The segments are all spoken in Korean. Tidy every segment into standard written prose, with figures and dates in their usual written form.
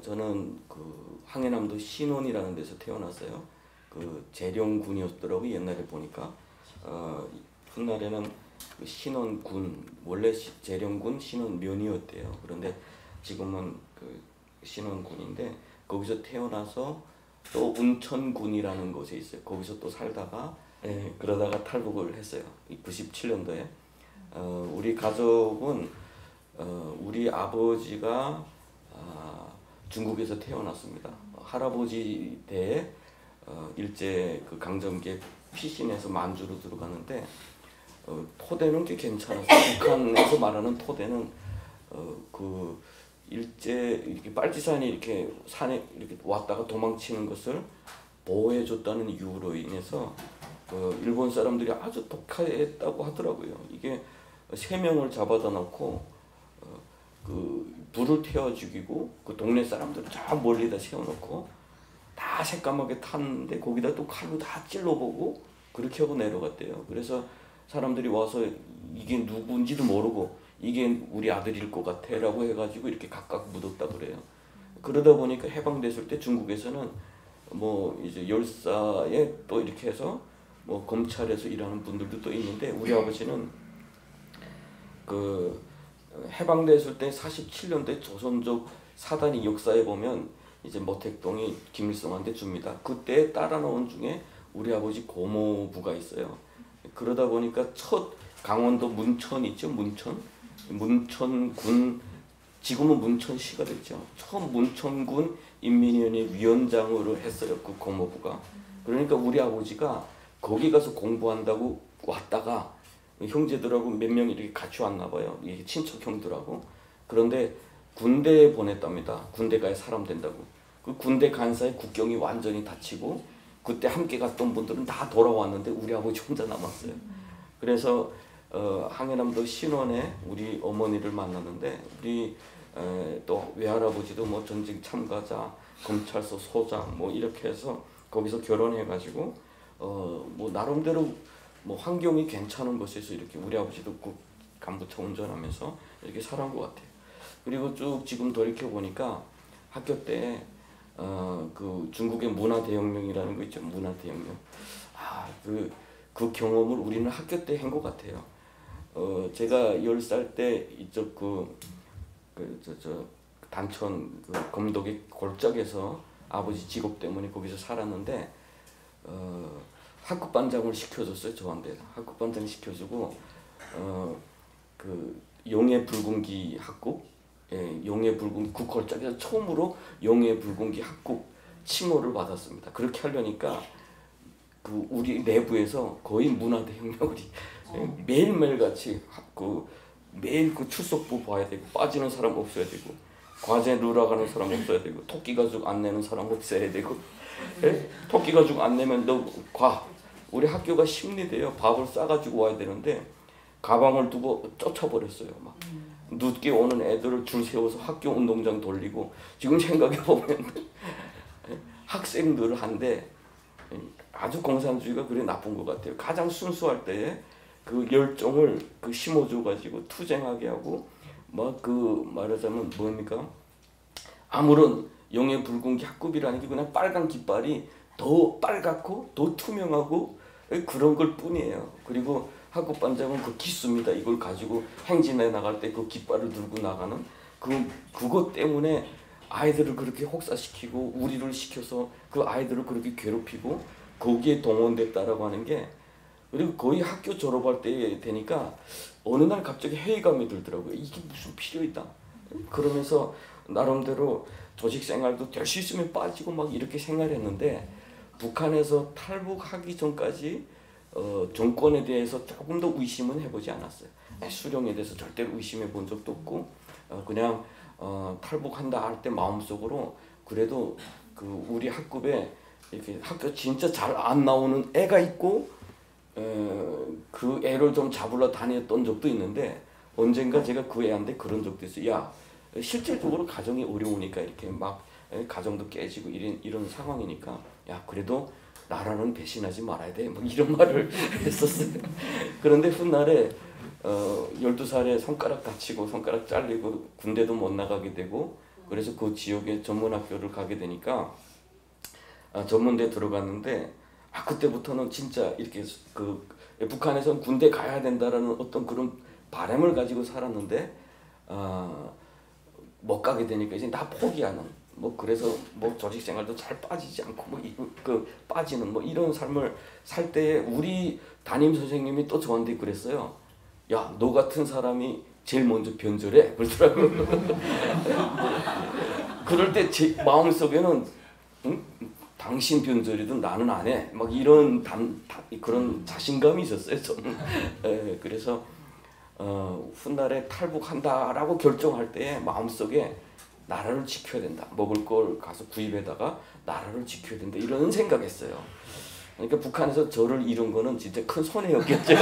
저는 그 항해남도 신원이라는 데서 태어났어요. 그 재령군이었더라고 옛날에 보니까. 훗날에는 그 신원군, 원래 재령군 신원면이었대요. 그런데 지금은 그 신원군인데 거기서 태어나서 또 운천군이라는 곳에 있어요. 거기서 또 살다가 그러다가 탈북을 했어요. 97년도에. 우리 가족은 우리 아버지가 중국에서 태어났습니다. 할아버지 때에 일제 그 강점기에 피신해서 만주로 들어가는데 토대는 꽤 괜찮았어요. 북한에서 말하는 토대는 그 일제 이렇게 빨치산이 이렇게 산에 이렇게 왔다가 도망치는 것을 보호해줬다는 이유로 인해서 일본 사람들이 아주 독하했다고 하더라고요. 이게 3명을 잡아다 놓고 그 불을 태워 죽이고 그 동네 사람들 저 멀리다 세워놓고 다 새까맣게 탔는데 거기다 또 칼로 다 찔러보고 그렇게 하고 내려갔대요. 그래서 사람들이 와서 이게 누구인지도 모르고 이게 우리 아들일 것 같아 라고 해가지고 이렇게 각각 묻었다 그래요. 그러다 보니까 해방됐을 때 중국에서는 뭐 이제 열사에 또 이렇게 해서 뭐 검찰에서 일하는 분들도 또 있는데 우리 아버지는 그 해방됐을 때 47년도에 조선족 사단이 역사에 보면 이제 모택동이 김일성한테 줍니다. 그때 따라 나온 중에 우리 아버지 고모부가 있어요. 그러다 보니까 첫 강원도 문천 있죠. 문천군 지금은 문천시가 됐죠. 처음 문천군 인민위원회 위원장으로 했어요. 그 고모부가. 그러니까 우리 아버지가 거기 가서 공부한다고 왔다가 형제들하고 몇 명 이렇게 같이 왔나 봐요. 이게 친척 형들하고. 그런데 군대에 보냈답니다. 군대 가야 사람 된다고. 그 군대 간 사이 국경이 완전히 닫히고 그때 함께 갔던 분들은 다 돌아왔는데 우리 아버지 혼자 남았어요. 그래서 항해남도 신원에 우리 어머니를 만났는데 우리 또 외할아버지도 뭐 전쟁 참가자, 검찰서 소장 뭐 이렇게 해서 거기서 결혼해가지고 뭐 나름대로 뭐 환경이 괜찮은 곳에서 이렇게 우리 아버지도 그 간부차 운전하면서 이렇게 살아온 것 같아요. 그리고 쭉 지금 돌이켜 보니까 학교 때 그 중국의 문화대혁명이라는 거 있죠. 문화대혁명. 그 경험을 우리는 학교 때 한 것 같아요. 제가 10살 때 이쪽 저 단천 그 검도의 골짜기에서 아버지 직업 때문에 거기서 살았는데 학급반장을 시켜줬어요. 저한테 학급반장 시켜주고 그 용해불궁기 학급, 용해불궁기 그 골짜기에서 처음으로 용해불궁기 학급 칭호를 받았습니다. 그렇게 하려니까 그 우리 내부에서 거의 문화대혁명을 매일매일 같이 매일 그 출석부 봐야 되고 빠지는 사람 없어야 되고 과제 누락하는 사람 없어야 되고 토끼 가죽 안 내는 사람 없어야 되고 토끼 가죽 안 내면 너 우리 학교가 심리대요. 밥을 싸가지고 와야 되는데 가방을 두고 쫓아버렸어요. 막 늦게 오는 애들을 줄 세워서 학교 운동장 돌리고 지금 생각해보면 학생들 한데 아주 공산주의가 그래 나쁜 것 같아요. 가장 순수할 때에 그 열정을 그 심어줘가지고 투쟁하게 하고 막 그 말하자면 뭡니까? 아무런 용해불궁기 학급이라는 게 그냥 빨간 깃발이 더 빨갛고 더 투명하고 그런 걸 뿐이에요. 그리고 학급반장은 그 기수입니다. 이걸 가지고 행진에 나갈 때 그 깃발을 들고 나가는 그것 때문에 아이들을 그렇게 혹사시키고 우리를 시켜서 그 아이들을 그렇게 괴롭히고 거기에 동원됐다라고 하는 게 그리고 거의 학교 졸업할 때 되니까 어느 날 갑자기 회의감이 들더라고요. 이게 무슨 필요 있다. 그러면서 나름대로 조직 생활도 될 수 있으면 빠지고 막 이렇게 생활했는데 북한에서 탈북하기 전까지 정권에 대해서 조금 더 의심은 해보지 않았어요. 수령에 대해서 절대로 의심해 본 적도 없고 그냥 탈북한다 할 때 마음속으로 그래도 그 우리 학급에 이렇게 학교 진짜 잘 안 나오는 애가 있고 그 애를 좀 잡으러 다녔던 적도 있는데 언젠가 제가 그 애한테 그런 적도 있어요. 야, 실질적으로 가정이 어려우니까 이렇게 막 가정도 깨지고 이런 상황이니까 야 그래도 나라는 배신하지 말아야 돼. 뭐 이런 말을 했었어요. 그런데 훗날에 12살에 손가락 다치고 손가락 잘리고 군대도 못 나가게 되고 그래서 그 지역에 전문학교를 가게 되니까 전문대 들어갔는데 그때부터는 진짜 이렇게 그 북한에선 군대 가야 된다라는 어떤 그런 바람을 가지고 살았는데 못 가게 되니까 이제 다 포기하는 뭐 그래서 뭐 조직 생활도 잘 빠지지 않고 그 빠지는 뭐 이런 삶을 살 때에 우리 담임 선생님이 또 저한테 그랬어요. 야, 너 같은 사람이 제일 먼저 변절해 그러더라고. 그럴 때 제 마음속에는 응? 당신 변절이든 나는 안 해. 막 이런 그런 자신감이 있었어요. 저는. 그래서 훗날에 탈북한다라고 결정할 때 마음속에 나라를 지켜야 된다. 먹을 걸 가서 구입해다가 나라를 지켜야 된다. 이런 생각했어요. 그러니까 북한에서 저를 잃은 거는 진짜 큰 손해였겠죠.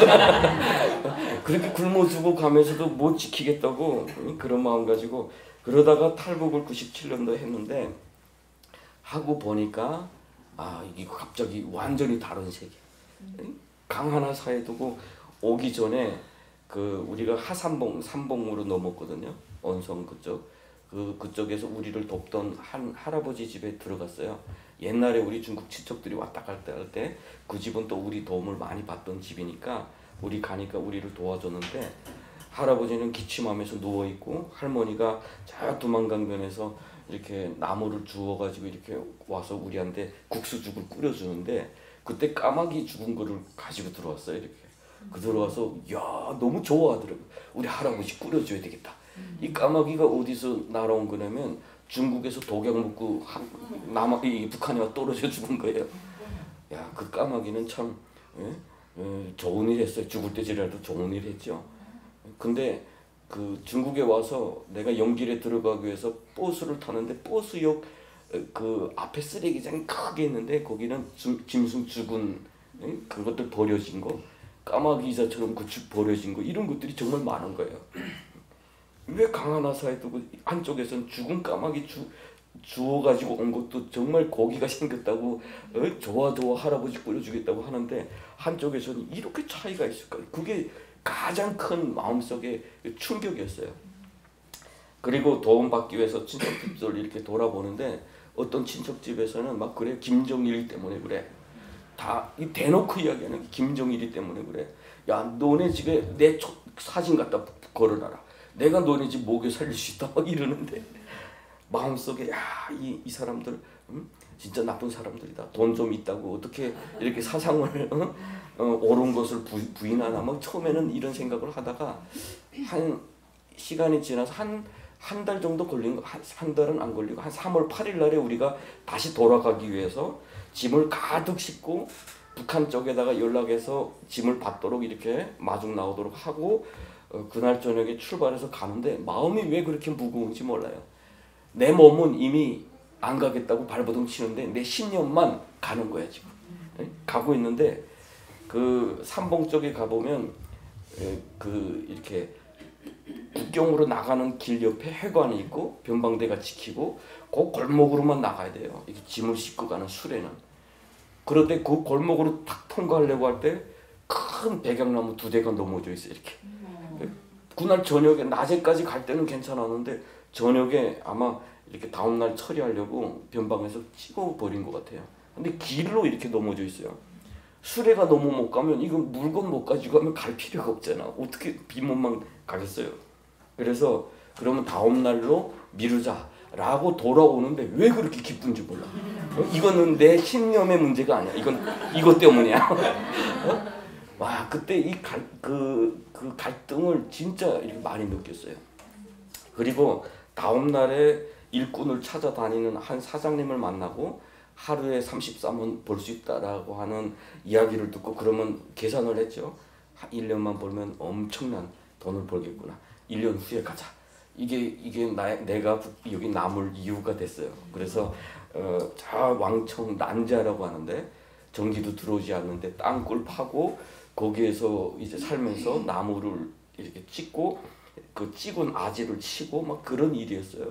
그렇게 굶어 죽어 가면서도 못 지키겠다고 그런 마음 가지고 그러다가 탈북을 97년도에 했는데 하고 보니까 이게 갑자기 완전히 다른 세계. 강 하나 사이에 두고 오기 전에 그 우리가 삼봉으로 넘었거든요. 언성 그쪽에서 우리를 돕던 한 할아버지 집에 들어갔어요. 옛날에 우리 중국 친척들이 왔다 갔다 할 때 그 집은 또 우리 도움을 많이 받던 집이니까 우리 가니까 우리를 도와줬는데 할아버지는 기침하면서 누워 있고 할머니가 저 두만강변에서 이렇게 나무를 주워가지고 이렇게 와서 우리한테 국수죽을 끓여주는데 그때 까마귀 죽은 거를 가지고 들어왔어요. 이렇게 들어와서 야 너무 좋아하더라고요. 우리 할아버지 끓여줘야 되겠다. 이 까마귀가 어디서 날아온 거냐면 중국에서 독약 먹고 북한에 와 떨어져 죽은 거예요. 야, 그 까마귀는 참 좋은 일 했어요. 죽을 때지라도 좋은 일 했죠. 근데 그 중국에 와서 내가 연길에 들어가기 위해서 버스를 타는데 버스역 그 앞에 쓰레기장이 크게 있는데 거기는 짐승 죽은 그것들 버려진 거 까마귀 이사처럼 그 버려진 거 이런 것들이 정말 많은 거예요. 왜 강 하나 사이에 두고 한쪽에서는 죽은 까마귀 주워가지고 온 것도 정말 고기가 생겼다고 좋아 할아버지 끓여주겠다고 하는데 한쪽에서는 이렇게 차이가 있을까? 그게 가장 큰 마음속에 충격이었어요. 그리고 도움받기 위해서 친척집들 이렇게 돌아보는데 어떤 친척집에서는 막 그래 김정일 때문에 그래 다 대놓고 이야기하는 게 김정일이 때문에 그래. 야 너네 집에 내 사진 갖다 걸어놔라. 내가 너네 집 먹여 살릴 수 있다 막 이러는데 마음속에 이 사람들 진짜 나쁜 사람들이다. 돈 좀 있다고 어떻게 이렇게 사상을 옳은 것을 부인하나 막 처음에는 이런 생각을 하다가 한 시간이 지나서 한 달 정도 걸린 거 한 달은 안 걸리고 한 3월 8일 날에 우리가 다시 돌아가기 위해서 짐을 가득 싣고 북한 쪽에다가 연락해서 짐을 받도록 이렇게 마중 나오도록 하고 그날 저녁에 출발해서 가는데 마음이 왜 그렇게 무거운지 몰라요. 내 몸은 이미 안 가겠다고 발버둥 치는데 내 신념만 가는 거야 지금. 가고 있는데 그 삼봉 쪽에 가보면 그 이렇게 국경으로 나가는 길 옆에 해관이 있고 변방대가 지키고 그 골목으로만 나가야 돼요. 이렇게 짐을 싣고 가는 수레는. 그런데 그 골목으로 탁 통과하려고 할 때 큰 백양나무 2대가 넘어져 있어요. 이렇게. 그날 저녁에 낮에까지 갈 때는 괜찮았는데 저녁에 아마 이렇게 다음날 처리하려고 변방에서 찍어버린 것 같아요. 근데 길로 이렇게 넘어져 있어요. 수레가 너무 못 가면 이거 물건 못 가지고 가면 갈 필요가 없잖아. 어떻게 빈몸만 가겠어요. 그래서 그러면 다음날로 미루자라고 돌아오는데 왜 그렇게 기쁜지 몰라. 이거는 내 신념의 문제가 아니야. 이것 때문이야. 와 그때 그 갈등을 진짜 이렇게 많이 느꼈어요. 그리고 다음날에 일꾼을 찾아다니는 한 사장님을 만나고 하루에 33원 벌 수 있다라고 하는 이야기를 듣고 그러면 계산을 했죠. 1년만 벌면 엄청난 돈을 벌겠구나. 1년 후에 가자. 이게 내가 여기 남을 이유가 됐어요. 그래서 저 왕청 난자라고 하는데 전기도 들어오지 않는데 땅굴 파고 거기에서 이제 살면서 나무를 이렇게 찍고 그 찍은 아지를 치고 막 그런 일이었어요.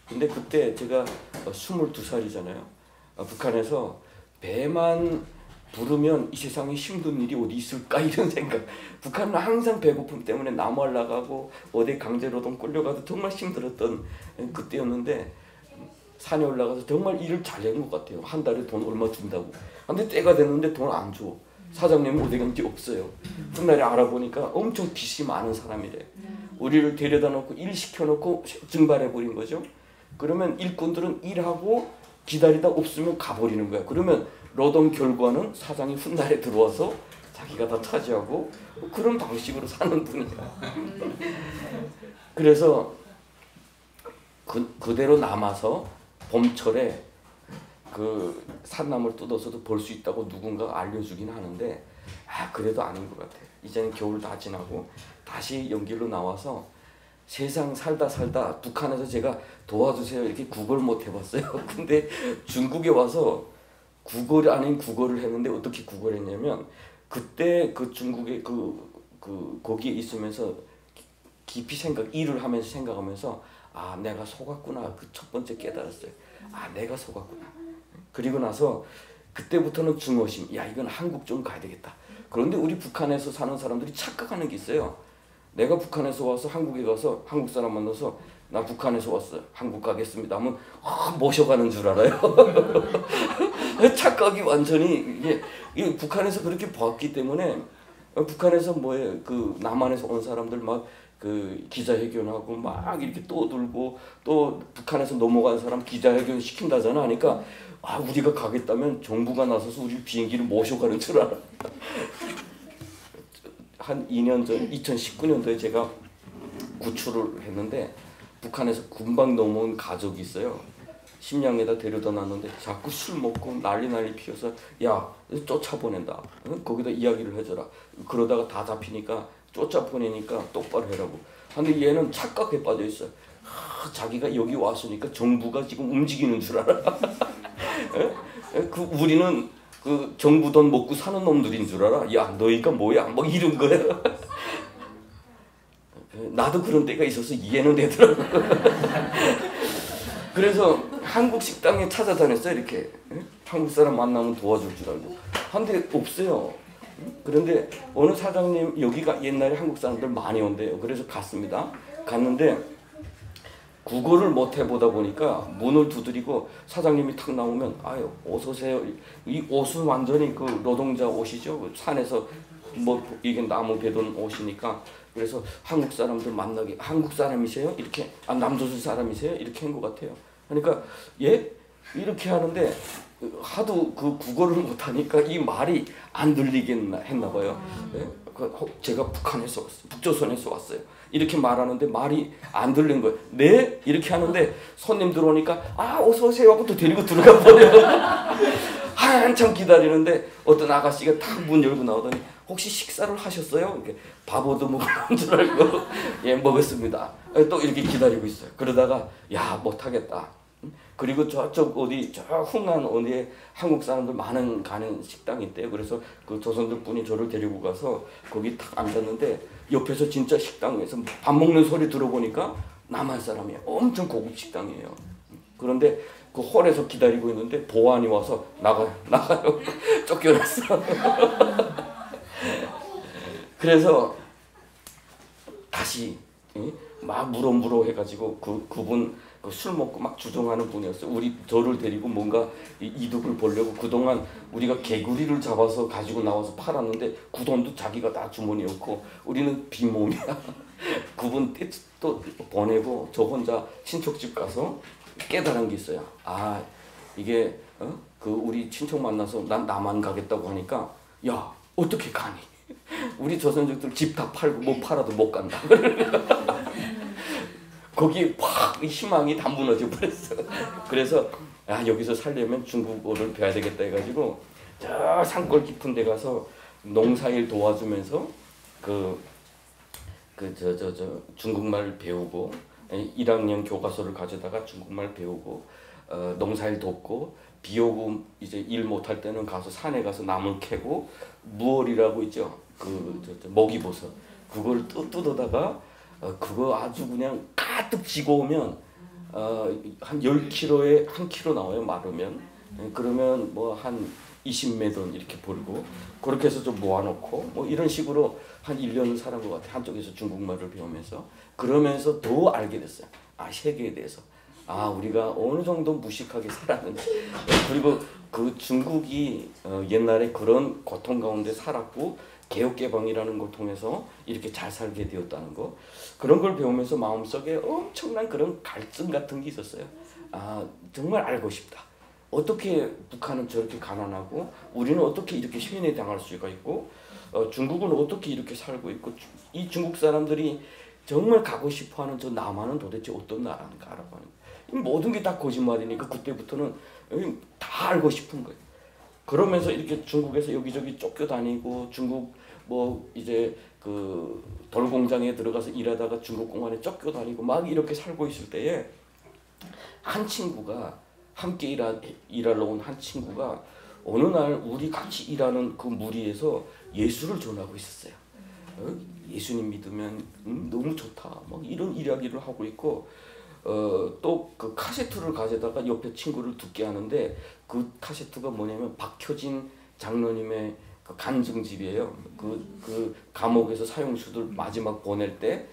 근데 그때 제가 22살이잖아요. 북한에서 배만 부르면 이 세상에 힘든 일이 어디 있을까 이런 생각. 북한은 항상 배고픔 때문에 나무 하러 가고 어디 강제노동 끌려가도 정말 힘들었던 그때였는데 산에 올라가서 정말 일을 잘한 것 같아요. 한 달에 돈 얼마 준다고. 근데 때가 됐는데 돈 안 줘. 사장님이 어디 간지 없어요. 훗날에 알아보니까 엄청 빚이 많은 사람이래. 우리를 데려다 놓고 일 시켜놓고 증발해버린 거죠. 그러면 일꾼들은 일하고 기다리다 없으면 가버리는 거야. 그러면 노동 결과는 사장이 훗날에 들어와서 자기가 다 차지하고 그런 방식으로 사는 분이야. 그래서 그대로 남아서 봄철에 그 산나물 뜯어서도 볼 수 있다고 누군가 알려주긴 하는데 그래도 아닌 것 같아. 이제는 겨울 다 지나고 다시 연길로 나와서 세상 살다 북한에서 제가 도와주세요 이렇게 구걸 못 해봤어요. 근데 중국에 와서 구걸 아닌 구걸을 했는데 어떻게 구걸했냐면 그때 그 중국에 거기에 있으면서 깊이 일을 하면서 생각하면서 내가 속았구나. 그 첫 번째 깨달았어요. 내가 속았구나. 그리고 나서 그때부터는 중어심. 이건 한국 좀 가야 되겠다. 그런데 우리 북한에서 사는 사람들이 착각하는 게 있어요. 내가 북한에서 와서 한국에 가서 한국 사람 만나서 나 북한에서 왔어요. 한국 가겠습니다 하면 모셔가는 줄 알아요. 착각이 완전히 이게 북한에서 그렇게 봤기 때문에 북한에서 그 남한에서 온 사람들 막 그 기자회견하고 막 이렇게 떠들고 또 북한에서 넘어간 사람 기자회견 시킨다잖아. 하니까 우리가 가겠다면 정부가 나서서 우리 비행기를 모셔가는 줄 알아. 한 2년 전 2019년도에 제가 구출을 했는데 북한에서 금방 넘어온 가족이 있어요. 심양에다 데려다 놨는데 자꾸 술 먹고 난리 피워서 쫓아보낸다. 거기다 이야기를 해줘라. 그러다가 다 잡히니까 쫓아보내니까 똑바로 해라고. 근데 얘는 착각에 빠져있어요. 자기가 여기 왔으니까 정부가 지금 움직이는 줄 알아. 우리는 그 정부 돈 먹고 사는 놈들인 줄 알아. 너희가 뭐야? 막 이런 거야. 나도 그런 때가 있어서 이해는 되더라고. 그래서 한국 식당에 찾아다녔어요. 이렇게 한국 사람 만나면 도와줄 줄 알고. 근데 없어요. 그런데 어느 사장님 여기가 옛날에 한국 사람들 많이 온대요. 그래서 갔습니다. 갔는데 국어를 못 해보다 보니까 문을 두드리고 사장님이 탁 나오면 어서 오세요. 이 옷은 완전히 그 노동자 옷이죠. 산에서 이게 나무 베던 옷이니까. 그래서 한국 사람들 만나게 한국 사람이세요? 이렇게 남조선 사람이세요? 이렇게 한 것 같아요. 그러니까 이렇게 하는데 하도 그 국어를 못하니까 이 말이 안 들리겠나 했나 봐요. 제가 북한에서 왔어요. 북조선에서 왔어요. 이렇게 말하는데 말이 안 들린 거예요. 네? 이렇게 하는데 손님 들어오니까 어서 오세요 하고 또 데리고 들어가 버려요. 한참 기다리는데 어떤 아가씨가 딱 문 열고 나오더니 혹시 식사를 하셨어요? 이렇게 밥 얻어먹은 줄 알고 먹었습니다. 또 이렇게 기다리고 있어요. 그러다가 못하겠다. 그리고 저쪽 저 흥안 어디에 한국 사람들 많은 가는 식당이 있대요. 그래서 그 조선들 분이 저를 데리고 가서 거기 탁 앉았는데 옆에서 진짜 식당에서 밥 먹는 소리 들어보니까 남한 사람이에요. 엄청 고급 식당이에요. 그런데 그 홀에서 기다리고 있는데 보안이 와서 나가요. 쫓겨났어. 그래서 다시 막 물어 해가지고 그분 술 먹고 막 주정하는 분이었어요. 저를 데리고 뭔가 이득을 보려고 그동안 우리가 개구리를 잡아서 가지고 나와서 팔았는데 그 돈도 자기가 다 주머니였고 우리는 빈몸이야. 그분 또 보내고 저 혼자 친척집 가서 깨달은 게 있어요. 이게 우리 친척 만나서 난 남한 가겠다고 하니까 어떻게 가니? 우리 조선족들 집 다 팔고 뭐 팔아도 못 간다. 거기에 팍 희망이 다 무너져 버렸어. 그래서 여기서 살려면 중국어를 배워야 되겠다 해가지고 저 산골 깊은 데 가서 농사일 도와주면서 중국말 배우고 1학년 교과서를 가져다가 중국말 배우고 농사일 돕고 비 오고 이제 일 못할 때는 가서 산에 가서 나물 캐고 무얼이라고 있죠. 먹이버섯 그걸 뜯어다가 그거 아주 그냥 가득 지고 오면 한 10kg에 1kg 나와요. 마르면. 그러면 뭐 한 20매돈 이렇게 벌고 그렇게 해서 좀 모아놓고 뭐 이런 식으로 한 1년을 살은 것 같아요. 한쪽에서 중국말을 배우면서 그러면서 더 알게 됐어요. 세계에 대해서. 아 우리가 어느 정도 무식하게 살았는지. 그리고 그 중국이 옛날에 그런 고통 가운데 살았고 개혁개방이라는 걸 통해서 이렇게 잘 살게 되었다는 거, 그런 걸 배우면서 마음속에 엄청난 그런 갈증 같은 게 있었어요. 아 정말 알고 싶다. 어떻게 북한은 저렇게 가난하고 우리는 어떻게 이렇게 세뇌당할 수가 있고 중국은 어떻게 이렇게 살고 있고 이 중국 사람들이 정말 가고 싶어하는 저 남한은 도대체 어떤 나라인가 알아보는 거예요. 모든 게 다 거짓말이니까 그때부터는 다 알고 싶은 거예요. 그러면서 이렇게 중국에서 여기저기 쫓겨다니고 중국 뭐 이제 그 돌공장에 들어가서 일하다가 중국 공안에 쫓겨다니고 막 이렇게 살고 있을 때에 한 친구가 함께 일하러 온 한 친구가 어느 날 우리 같이 일하는 그 무리에서 예수를 전하고 있었어요. 예수님 믿으면 너무 좋다. 막 이런 이야기를 하고 있고 또 그 카세트를 가져다가 옆에 친구를 듣게 하는데 그 카세트가 뭐냐면 박효진 장로님의 그 간증집이에요. 그 감옥에서 사형수들 마지막 보낼 때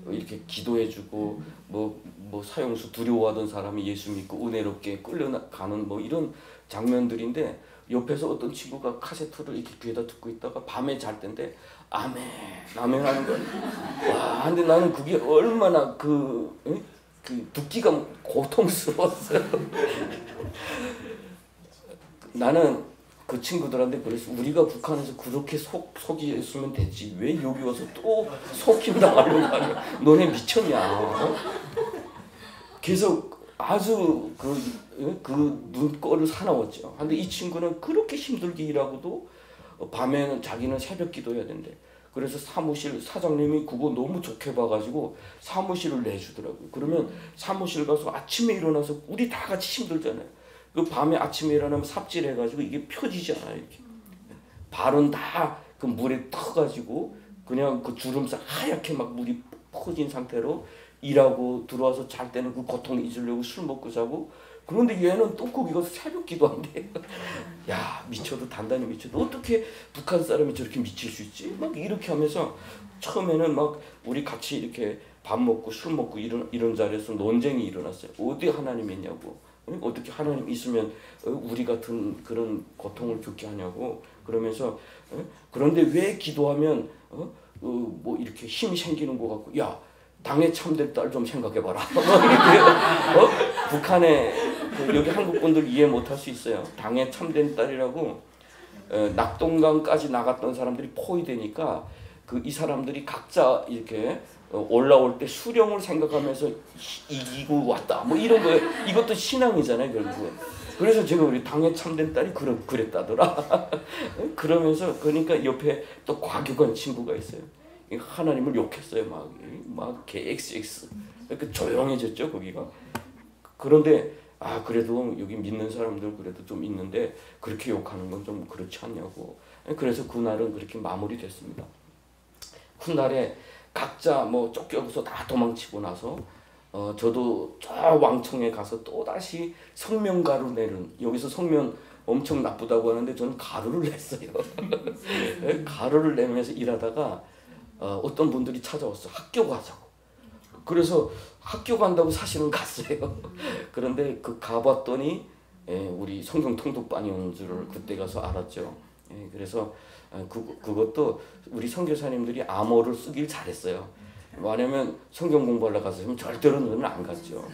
이렇게 기도해주고 뭐 사형수 두려워하던 사람이 예수 믿고 은혜롭게 끌려가는 뭐 이런 장면들인데 옆에서 어떤 친구가 카세트를 이렇게 귀에다 듣고 있다가 밤에 잘 때인데 아멘 아멘 하는 거야. 와 근데 나는 그게 얼마나 그 듣기가 고통스러웠어요. 나는 그 친구들한테 그래서 우리가 북한에서 그렇게 속이었으면 됐지 왜 여기 와서 또 속임 당하려고 하냐. 너네 미쳤냐. 계속 아주 그 눈꼴을 사나웠죠. 근데 이 친구는 그렇게 힘들게 일하고도 밤에는 자기는 새벽 기도해야 된대. 그래서 사무실 사장님이 그거 너무 좋게 봐가지고 사무실을 내주더라고요. 그러면 사무실 가서 아침에 일어나서 우리 다 같이 힘들잖아요. 그 밤에 아침에 일어나면 삽질해가지고 이게 펴지잖아요. 이렇게. 발은 다 그 물에 터가지고 그냥 그 주름살 하얗게 막 물이 퍼진 상태로 일하고 들어와서 잘 때는 그 고통 잊으려고 술 먹고 자고. 그런데 얘는 또 거기 가서 새벽 기도한대요. 야 미쳐도 단단히 미쳐도 어떻게 북한 사람이 저렇게 미칠 수 있지? 막 이렇게 하면서 처음에는 막 우리 같이 이렇게 밥 먹고 술 먹고 이런 자리에서 논쟁이 일어났어요. 어디 하나님이 있냐고. 어떻게 하나님 있으면 우리 같은 그런 고통을 겪게 하냐고. 그러면서 그런데 왜 기도하면 뭐 이렇게 힘이 생기는 것 같고. 야 당에 참된 딸 좀 생각해봐라. 북한에 여기 한국 분들 이해 못할 수 있어요. 당에 참된 딸이라고 낙동강까지 나갔던 사람들이 포위되니까 이 사람들이 각자 이렇게 올라올 때 수령을 생각하면서 이기고 왔다. 뭐 이런 거예요. 이것도 신앙이잖아요, 결국은. 그래서 제가 우리 당에 참된 딸이 그랬다더라. 그러면서 그러니까 옆에 또 과격한 친구가 있어요. 하나님을 욕했어요. 막 KXX. 그러니까 조용해졌죠 거기가. 그런데 그래도 여기 믿는 사람들 그래도 좀 있는데 그렇게 욕하는 건 좀 그렇지 않냐고. 그래서 그날은 그렇게 마무리됐습니다. 훗날에 각자 뭐 쫓겨서 다 도망치고 나서 저도 저 왕청에 가서 또 다시 성면가루 내는, 여기서 성면 엄청 나쁘다고 하는데 저는 가루를 냈어요. 가루를 내면서 일하다가 어떤 분들이 찾아왔어. 학교 가자고. 그래서 학교 간다고 사실은 갔어요. 그런데 가봤더니 우리 성경 통독반이었는 줄을 그때 가서 알았죠. 그래서 그것도 우리 선교사님들이 암호를 쓰길 잘했어요. 왜냐면 성경 공부하러 가서 절대로 너는 안 갔죠.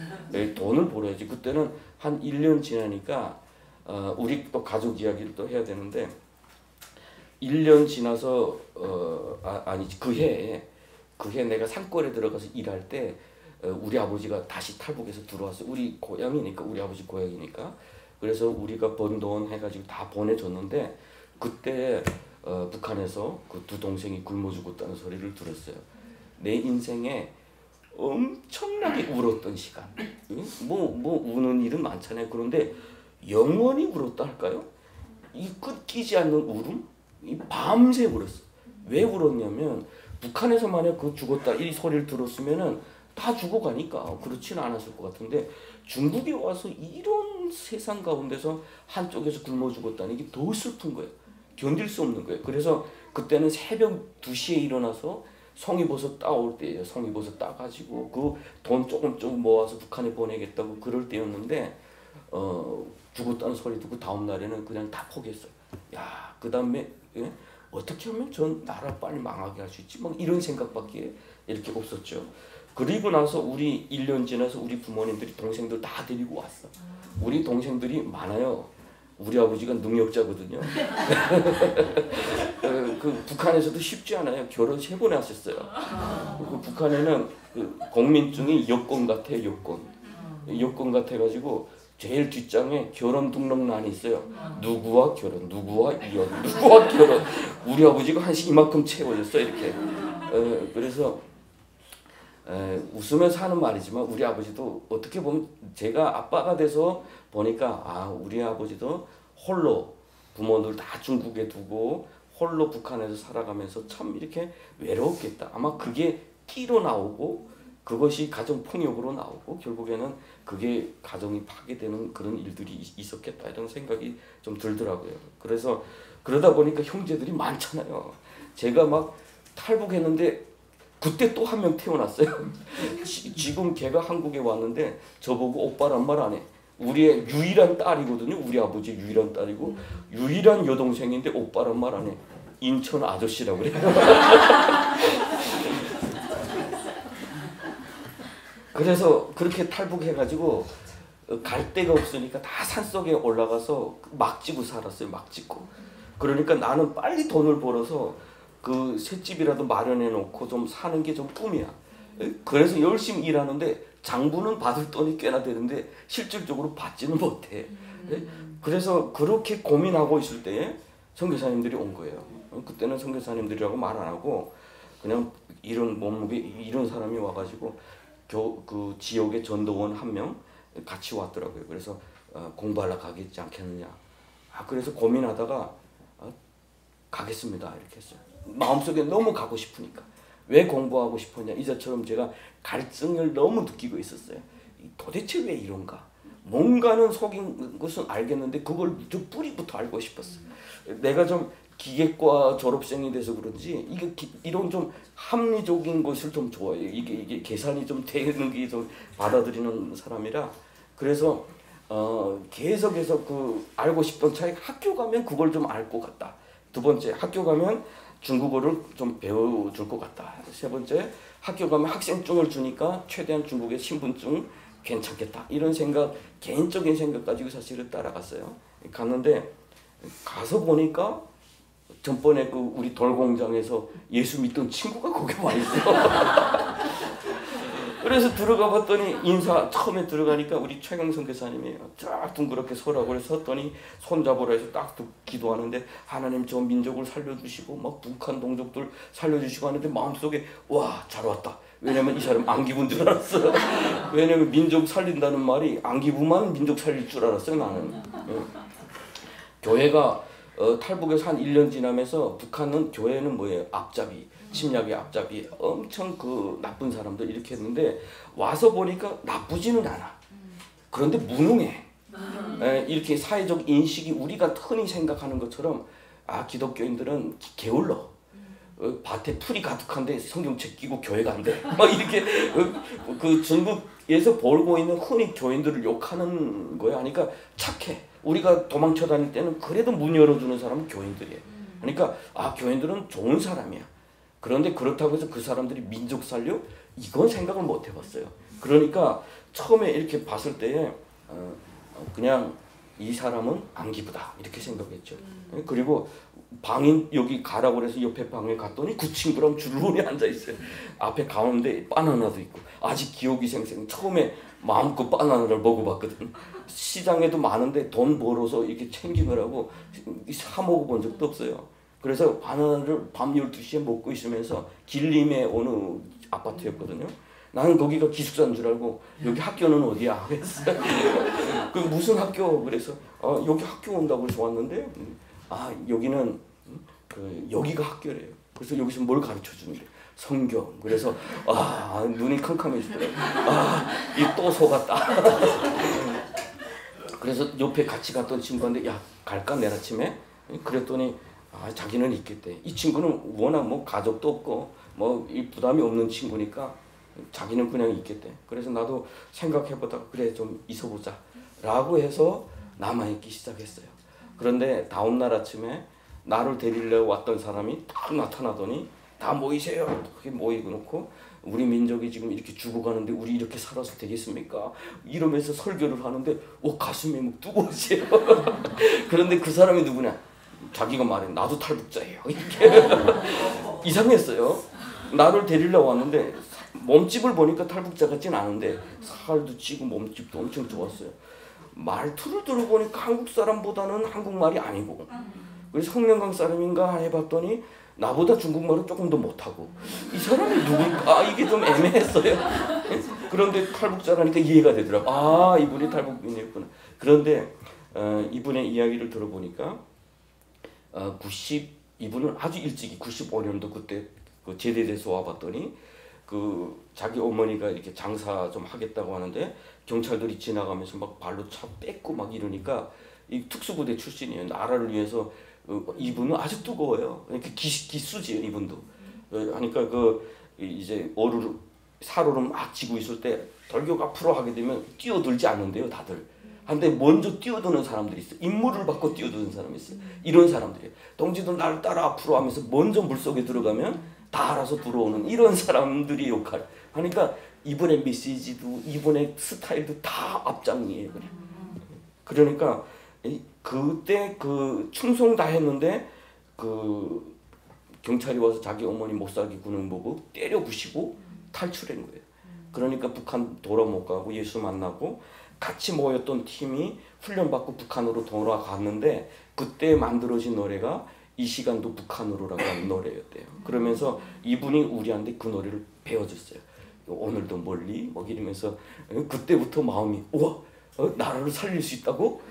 돈을 벌어야지. 그때는 한 1년 지나니까 우리 또 가족 이야기를 또 해야 되는데 1년 지나서 그 해에 내가 산골에 들어가서 일할 때 우리 아버지가 다시 탈북해서 들어왔어요. 우리 고향이니까, 우리 아버지 고향이니까. 그래서 우리가 번 돈 해가지고 다 보내줬는데 그때 북한에서 그 두 동생이 굶어 죽었다는 소리를 들었어요. 내 인생에 엄청나게 울었던 시간. 뭐 우는 일은 많잖아요. 그런데 영원히 울었다 할까요? 이 끊기지 않는 울음? 이 밤새 울었어. 왜 울었냐면 북한에서 만약 그 죽었다 이 소리를 들었으면은 다 죽어가니까 그렇지는 않았을 것 같은데 중국에 와서 이런 세상 가운데서 한쪽에서 굶어 죽었다는 게 더 슬픈 거예요. 견딜 수 없는 거예요. 그래서 그때는 새벽 2시에 일어나서 송이버섯 따올 때예요. 송이버섯 따가지고 그 돈 조금 모아서 북한에 보내겠다고 그럴 때였는데 죽었다는 소리 듣고 다음 날에는 그냥 다 포기했어요. 야, 그 다음에 예? 어떻게 하면 전 나라 빨리 망하게 할 수 있지? 막 이런 생각밖에 이렇게 없었죠. 그리고 나서 우리 1년 지나서 우리 부모님들이 동생들 다 데리고 왔어. 우리 동생들이 많아요. 우리 아버지가 능력자거든요. 그 북한에서도 쉽지 않아요. 결혼 3번 하셨어요. 그 북한에는 그 국민증이 여권 같아요. 여권 같아가지고 제일 뒷장에 결혼 등록란이 있어요. 누구와 결혼, 누구와 이혼, 누구와 결혼. 우리 아버지가 한 이만큼 채워졌어요. 이렇게. 그래서 웃으면서 하는 말이지만 우리 아버지도 어떻게 보면 제가 아빠가 돼서 보니까 우리 아버지도 홀로 부모들 다 중국에 두고 홀로 북한에서 살아가면서 참 이렇게 외로웠겠다. 아마 그게 끼로 나오고 그것이 가정 폭력으로 나오고 결국에는 그게 가정이 파괴되는 그런 일들이 있었겠다 이런 생각이 좀 들더라고요. 그래서 그러다 보니까 형제들이 많잖아요. 제가 막 탈북했는데 그때 또 한 명 태어났어요. 지금 걔가 한국에 왔는데 저보고 오빠란 말 안 해. 우리의 유일한 딸이거든요. 우리 아버지 유일한 딸이고 유일한 여동생인데 오빠란 말 안 해. 인천 아저씨라고 그래요. 그래서 그렇게 탈북해가지고 갈 데가 없으니까 다 산속에 올라가서 막 지고 살았어요. 막 짓고. 그러니까 나는 빨리 돈을 벌어서 그 셋집이라도 마련해 놓고 좀 사는 게 좀 꿈이야. 그래서 열심히 일하는데 장부는 받을 돈이 꽤나 되는데 실질적으로 받지는 못해. 그래서 그렇게 고민하고 있을 때에 선교사님들이 온 거예요. 그때는 선교사님들이라고 말 안 하고 그냥 이런 몸무게 이런 사람이 와가지고 그 지역의 전도원 1명 같이 왔더라고요. 그래서 공부하러 가겠지 않겠느냐. 그래서 고민하다가 가겠습니다 이렇게 했어요. 마음속에 너무 가고 싶으니까. 왜 공부하고 싶었냐. 이제처럼 제가 갈증을 너무 느끼고 있었어요. 도대체 왜 이런가. 뭔가는 속인 것은 알겠는데 그걸 좀 뿌리부터 알고 싶었어요. 내가 좀 기계과 졸업생이 돼서 그런지 이런 좀 합리적인 것을 좀 좋아해요. 이게 계산이 좀 되는 게 좀 받아들이는 사람이라. 그래서 계속해서 그 알고 싶던 차에 학교 가면 그걸 좀 알 것 같다. 두 번째, 학교 가면 중국어를 좀 배워줄 것 같다. 세 번째, 학교 가면 학생증을 주니까 최대한 중국의 신분증 괜찮겠다. 이런 생각, 개인적인 생각 가지고 사실은 따라갔어요. 갔는데 가서 보니까 전번에 그 우리 돌공장에서 예수 믿던 친구가 거기 와 있어. 그래서 들어가 봤더니 처음에 들어가니까 우리 최경선 교사님이 쫙 둥그렇게 서라고 해서 섰더니 손잡으라 해서 딱 기도하는데 하나님 저 민족을 살려주시고 막 북한 동족들 살려주시고 하는데 마음속에 와 잘 왔다. 왜냐면 이 사람 안기부인 줄 알았어. 왜냐면 민족 살린다는 말이 안기부만 민족 살릴 줄 알았어요 나는. 교회가 탈북에서 한 1년 지나면서 북한은 교회는 뭐예요? 앞잡이. 침략의 앞잡이 엄청 그 나쁜 사람들 이렇게 했는데 와서 보니까 나쁘지는 않아. 그런데 무능해. 이렇게 사회적 인식이 우리가 흔히 생각하는 것처럼 기독교인들은 게을러. 밭에 풀이 가득한데 성경책 끼고 교회가 안 돼. 막 이렇게 그 중국에서 벌고 있는 흔히 교인들을 욕하는 거야. 그러니까 착해. 우리가 도망쳐 다닐 때는 그래도 문 열어주는 사람은 교인들이에요. 그러니까 교인들은 좋은 사람이야. 그런데 그렇다고 해서 그 사람들이 민족 살려? 이건 생각을 못 해봤어요. 그러니까 처음에 이렇게 봤을 때에 그냥 이 사람은 안기부다 이렇게 생각했죠. 그리고 방인 여기 가라고 그래서 옆에 방에 갔더니 그 친구랑 줄눈이 앉아 있어요. 앞에 가운데 바나나도 있고 아직 기억이 생생. 처음에 마음껏 바나나를 먹어봤거든. 시장에도 많은데 돈 벌어서 이렇게 챙기느라고 사 먹어본 적도 없어요. 그래서 바나나를 밤 12시에 먹고 있으면서 길림에 어느 아파트였거든요. 나는 거기가 기숙사인 줄 알고 여기 학교는 어디야? 그랬어요. 그 무슨 학교? 그래서 여기 학교 온다고 해서 왔는데 여기는 여기가 학교래요. 그래서 여기서 뭘 가르쳐 주는데 성경. 그래서 눈이 캄캄해지더라고요. 이 또 속았다. 그래서 옆에 같이 갔던 친구한테 야 갈까 내일 아침에? 그랬더니 자기는 있겠대. 이 친구는 워낙 뭐 가족도 없고 뭐 이 부담이 없는 친구니까 자기는 그냥 있겠대. 그래서 나도 생각해보다가 그래 좀 있어보자 라고 해서 남아있기 시작했어요. 그런데 다음날 아침에 나를 데리러 왔던 사람이 딱 나타나더니 다 모이세요. 그렇게 모이고 놓고 우리 민족이 지금 이렇게 죽어가는데 우리 이렇게 살아서 되겠습니까? 이러면서 설교를 하는데 가슴이 막 뜨거워져요. 그런데 그 사람이 누구냐? 자기가 말해 나도 탈북자예요. 이렇게 이상했어요. 나를 데리러 왔는데 몸집을 보니까 탈북자 같진 않은데 살도 찌고 몸집도 엄청 좋았어요. 말투를 들어보니까 한국 사람보다는 한국말이 아니고 그래서 성명강 사람인가 해봤더니 나보다 중국말은 조금 더 못하고 이 사람이 누굴까? 이게 좀 애매했어요. 그런데 탈북자라니까 이해가 되더라고. 이분이 탈북민이었구나. 그런데 이분의 이야기를 들어보니까 이분은 아주 일찍이 95년도 그때 그 제대돼서 와봤더니 그 자기 어머니가 이렇게 장사 좀 하겠다고 하는데 경찰들이 지나가면서 막 발로 차 뺏고 막 이러니까 이 특수부대 출신이에요. 나라를 위해서 이분은 아주 뜨거워요. 이렇게 기수지요 이분도. 하니까 이제 사로를 막 지고 있을 때 돌격 앞으로 하게 되면 뛰어들지 않는데요 다들. 근데 먼저 뛰어드는 사람들이 있어. 임무를 받고 뛰어드는 사람이 있어. 이런 사람들이에요. 동지들 나를 따라 앞으로 하면서 먼저 물속에 들어가면 다 알아서 들어오는 이런 사람들이 역할. 하니까 이분의 메시지도 이분의 스타일도 다 앞장이에요. 그러니까 그때 그 충성 다 했는데 그 경찰이 와서 자기 어머니 못 살게 구는 보고 때려 부시고 탈출한 거예요. 그러니까 북한 돌아 못 가고 예수 만나고 같이 모였던 팀이 훈련받고 북한으로 돌아갔는데 그때 만들어진 노래가 이 시간도 북한으로라고 하는 노래였대요. 그러면서 이분이 우리한테 그 노래를 배워줬어요. 오늘도 멀리 뭐 이러면서 그때부터 마음이 우와 나라를 살릴 수 있다고?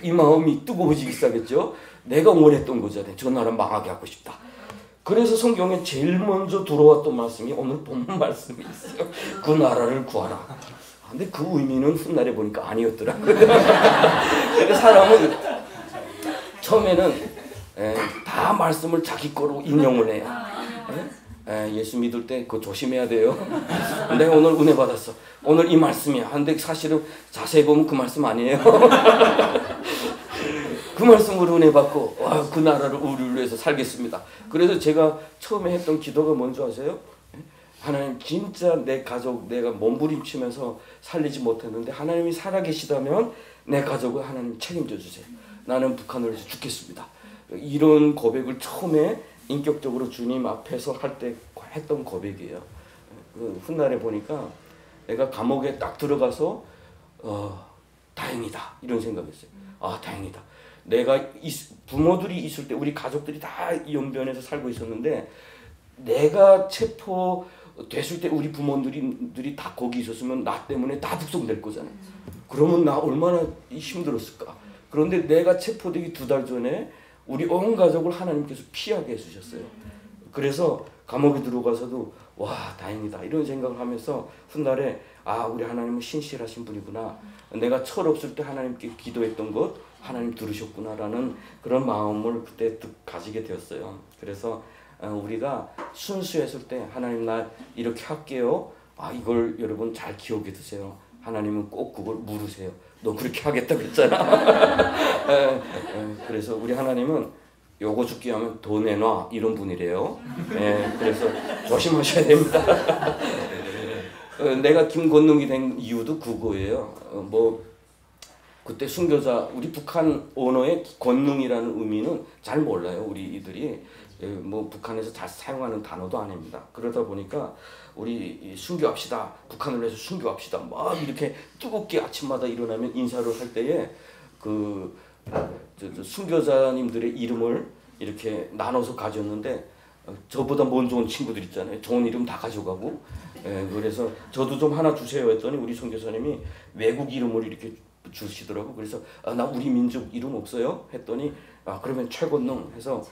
이 마음이 뜨거워지기 시작했죠. 내가 원했던 거잖아요. 저 나라 망하게 하고 싶다. 그래서 성경에 제일 먼저 들어왔던 말씀이 오늘 본문 말씀이 있어요. 그 나라를 구하라. 근데 그 의미는 훗날에 보니까 아니었더라고요. 그러니까 사람은 처음에는 다 말씀을 자기 거로 인용을 해요. 예수 믿을 때 그거 조심해야 돼요. 내가 오늘 은혜 받았어. 오늘 이 말씀이야. 근데 사실은 자세히 보면 그 말씀 아니에요. 그 말씀으로 은혜 받고 그 나라를 우리를 위해서 살겠습니다. 그래서 제가 처음에 했던 기도가 뭔지 아세요? 하나님 진짜 내 가족 내가 몸부림치면서 살리지 못했는데 하나님이 살아계시다면 내 가족을 하나님 책임져 주세요. 나는 북한을 위해서 죽겠습니다. 이런 고백을 처음에 인격적으로 주님 앞에서 할 때 했던 고백이에요. 훗날에 보니까 내가 감옥에 딱 들어가서 다행이다 이런 생각했어요. 다행이다. 내가 부모들이 있을 때 우리 가족들이 다 연변에서 살고 있었는데 내가 체포됐을 때 우리 부모들이 다 거기 있었으면 나 때문에 다 북송될 거잖아요. 그러면 나 얼마나 힘들었을까. 그런데 내가 체포되기 2달 전에 우리 온 가족을 하나님께서 피하게 해주셨어요. 그래서 감옥에 들어가서도 와 다행이다 이런 생각을 하면서 훗날에 우리 하나님은 신실하신 분이구나. 내가 철없을 때 하나님께 기도했던 것 하나님 들으셨구나 라는 그런 마음을 그때 가지게 되었어요. 그래서 우리가 순수했을 때 하나님 나 이렇게 할게요. 이걸 여러분 잘 기억해 두세요. 하나님은 꼭 그걸 물으세요. 너 그렇게 하겠다고 했잖아. 그래서 우리 하나님은 요거 죽게 하면 더 내놔 이런 분이래요. 그래서 조심하셔야 됩니다. 내가 김건능이 된 이유도 그거예요. 그때 순교자 우리 북한 언어의 권능이라는 의미는 잘 몰라요. 우리 이들이 북한에서 잘 사용하는 단어도 아닙니다. 그러다 보니까 우리 순교합시다. 북한을 위해서 순교합시다. 막 이렇게 뜨겁게 아침마다 일어나면 인사를 할 때에 순교자님들의 이름을 이렇게 나눠서 가졌는데 저보다 먼저 온 친구들 있잖아요. 좋은 이름 다 가져가고. 그래서 저도 좀 하나 주세요 했더니 우리 선교사님이 외국 이름을 이렇게 주시더라고. 그래서 나 우리 민족 이름 없어요? 했더니 그러면 최권능 해서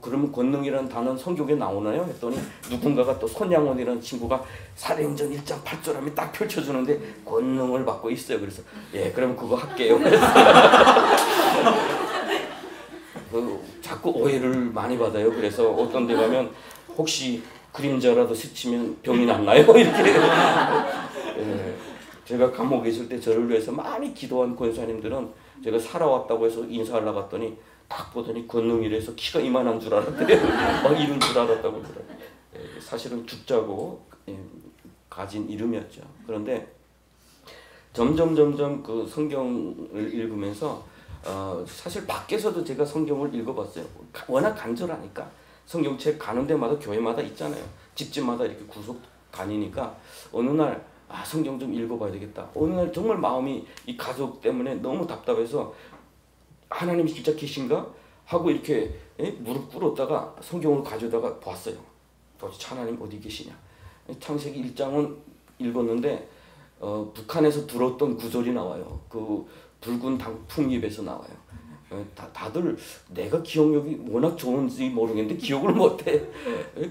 그러면 권능이라는 단어는 성경에 나오나요? 했더니 누군가가 또 손양원이라는 친구가 사도행전 1장 8절함이 딱 펼쳐주는데 권능을 받고 있어요. 그래서 그러면 그거 할게요. 자꾸 오해를 많이 받아요. 그래서 어떤 데 가면 혹시 그림자라도 스치면 병이 났나요? 이렇게. 예, 제가 감옥에 있을 때 저를 위해서 많이 기도한 권사님들은 제가 살아왔다고 해서 인사를 나갔더니 딱 보더니 권능이라서 키가 이만한 줄 알았대요. 막 이런 줄 알았다고 그러더라고요. 예, 사실은 죽자고 가진 이름이었죠. 그런데 점점 그 성경을 읽으면서 사실 밖에서도 제가 성경을 읽어봤어요. 워낙 간절하니까 성경책 가는 데마다 교회마다 있잖아요. 집집마다 이렇게 구석 다니니까 어느 날 성경 좀 읽어봐야 되겠다. 어느 날 정말 마음이 이 가족 때문에 너무 답답해서 하나님이 진짜 계신가? 하고 이렇게 무릎 꿇었다가 성경을 가져다가 봤어요. 도대체 하나님 어디 계시냐? 창세기 1장은 읽었는데 북한에서 들었던 구절이 나와요. 그 붉은 풍잎에서 나와요. 다들 내가 기억력이 워낙 좋은지 모르겠는데 기억을 못해.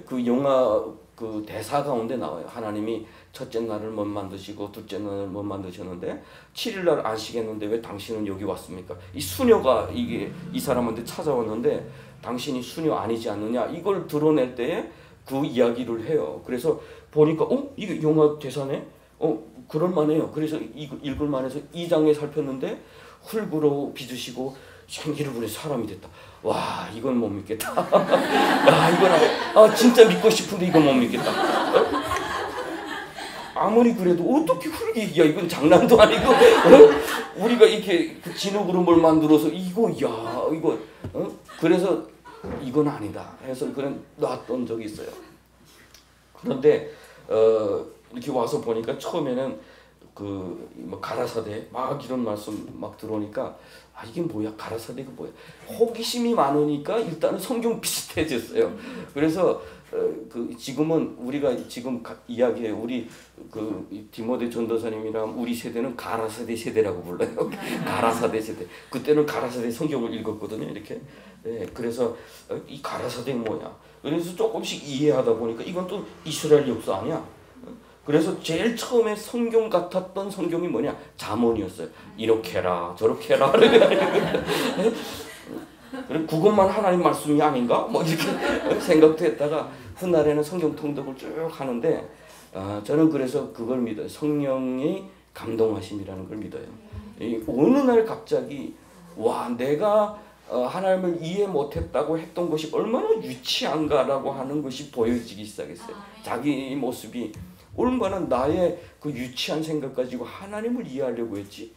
그 영화 그 대사 가운데 나와요. 하나님이 첫째 날을 못 만드시고 둘째 날을 못 만드셨는데 7일 날 안식했는데 왜 당신은 여기 왔습니까? 이 수녀가 이 사람한테 찾아왔는데 당신이 수녀 아니지 않느냐 이걸 드러낼 때에 그 이야기를 해요. 그래서 보니까 이게 영화 대사네. 그럴만해요. 그래서 읽을만해서 2장에 살폈는데 흙으로 빚으시고 생기를 부린 사람이 됐다. 와 이건 못 믿겠다. 야 이건 진짜 믿고 싶은데 이건 못 믿겠다. 아무리 그래도 어떻게 흙이 이건 장난도 아니고 우리가 이렇게 그 진흙으로 뭘 만들어서 이거 그래서 이건 아니다 해서 그냥 놨던 적이 있어요. 그런데 이렇게 와서 보니까 처음에는 뭐 가라사대 막 이런 말씀 막 들어오니까 이게 뭐야 가라사대가 뭐야 호기심이 많으니까 일단은 성경 비슷해졌어요. 그래서 지금은 우리가 지금 이야기해 우리 디모데 전도사님이랑 우리 세대는 가라사대 세대라고 불러요. 가라사대 세대. 그때는 가라사대 성경을 읽었거든요. 이렇게. 네, 그래서 이 가라사대가 뭐냐. 그래서 조금씩 이해하다 보니까 이건 또 이스라엘 역사 아니야. 그래서 제일 처음에 성경 같았던 성경이 뭐냐? 잠언이었어요. 이렇게 해라 저렇게 해라. 그것만 하나님 말씀이 아닌가? 뭐 이렇게 생각도 했다가 훗날에는 성경 통독을 쭉 하는데 저는 그래서 그걸 믿어요. 성령이 감동하심이라는 걸 믿어요. 어느 날 갑자기 내가 하나님을 이해 못했다고 했던 것이 얼마나 유치한가라고 하는 것이 보여지기 시작했어요. 자기 모습이 얼마나 나의 그 유치한 생각 가지고 하나님을 이해하려고 했지.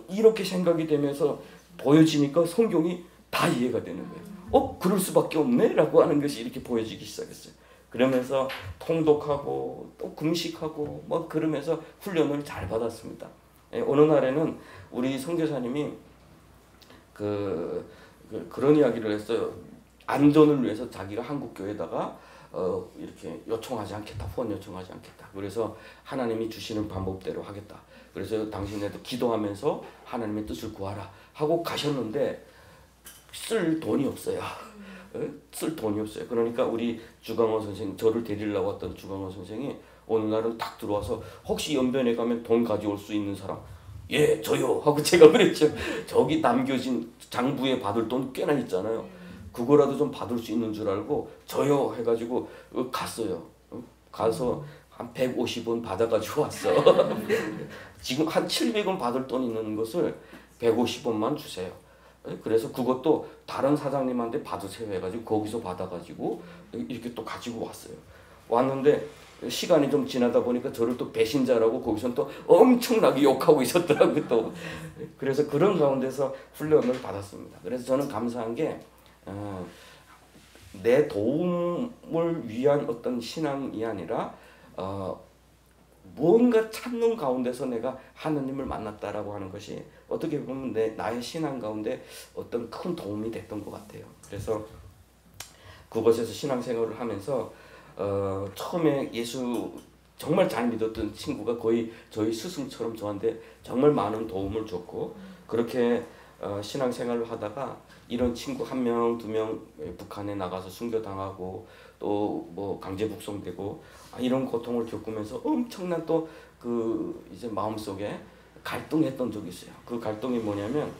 이렇게 생각이 되면서 보여지니까 성경이 다 이해가 되는 거예요. 그럴 수밖에 없네 라고 하는 것이 이렇게 보여지기 시작했어요. 그러면서 통독하고 또 금식하고 뭐 그러면서 훈련을 잘 받았습니다. 어느 날에는 우리 선교사님이 그런 이야기를 했어요. 안전을 위해서 자기가 한국 교회에다가 이렇게 요청하지 않겠다. 후원 요청하지 않겠다. 그래서 하나님이 주시는 방법대로 하겠다. 그래서 당신네도 기도하면서 하나님의 뜻을 구하라 하고 가셨는데 쓸 돈이 없어요. 쓸 돈이 없어요. 그러니까 우리 주강원 선생, 저를 데리러 왔던 주강원 선생이 어느 날은 딱 들어와서 혹시 연변에 가면 돈 가져올 수 있는 사람? 예, 저요. 하고 제가 그랬죠. 저기 남겨진 장부에 받을 돈 꽤나 있잖아요. 그거라도 좀 받을 수 있는 줄 알고 저요 해가지고 갔어요. 가서 한 150원 받아가지고 왔어. 지금 한 700원 받을 돈 있는 것을 150원만 주세요. 그래서 그것도 다른 사장님한테 받으세요 해가지고 거기서 받아가지고 이렇게 또 가지고 왔어요. 왔는데 시간이 좀 지나다 보니까 저를 또 배신자라고 거기서 또 엄청나게 욕하고 있었더라고요. 또 그래서 그런 가운데서 훈련을 받았습니다. 그래서 저는 감사한 게 내 도움을 위한 어떤 신앙이 아니라 뭔가 찾는 가운데서 내가 하느님을 만났다라고 하는 것이 어떻게 보면 나의 신앙 가운데 어떤 큰 도움이 됐던 것 같아요. 그래서 그곳에서 신앙생활을 하면서 처음에 예수 정말 잘 믿었던 친구가 거의 저희 스승처럼 저한테 정말 많은 도움을 줬고 그렇게 신앙생활을 하다가 이런 친구 1명, 2명 북한에 나가서 순교당하고 또 뭐 강제 북송되고 이런 고통을 겪으면서 엄청난 또 이제 마음속에 갈등했던 적이 있어요. 그 갈등이 뭐냐면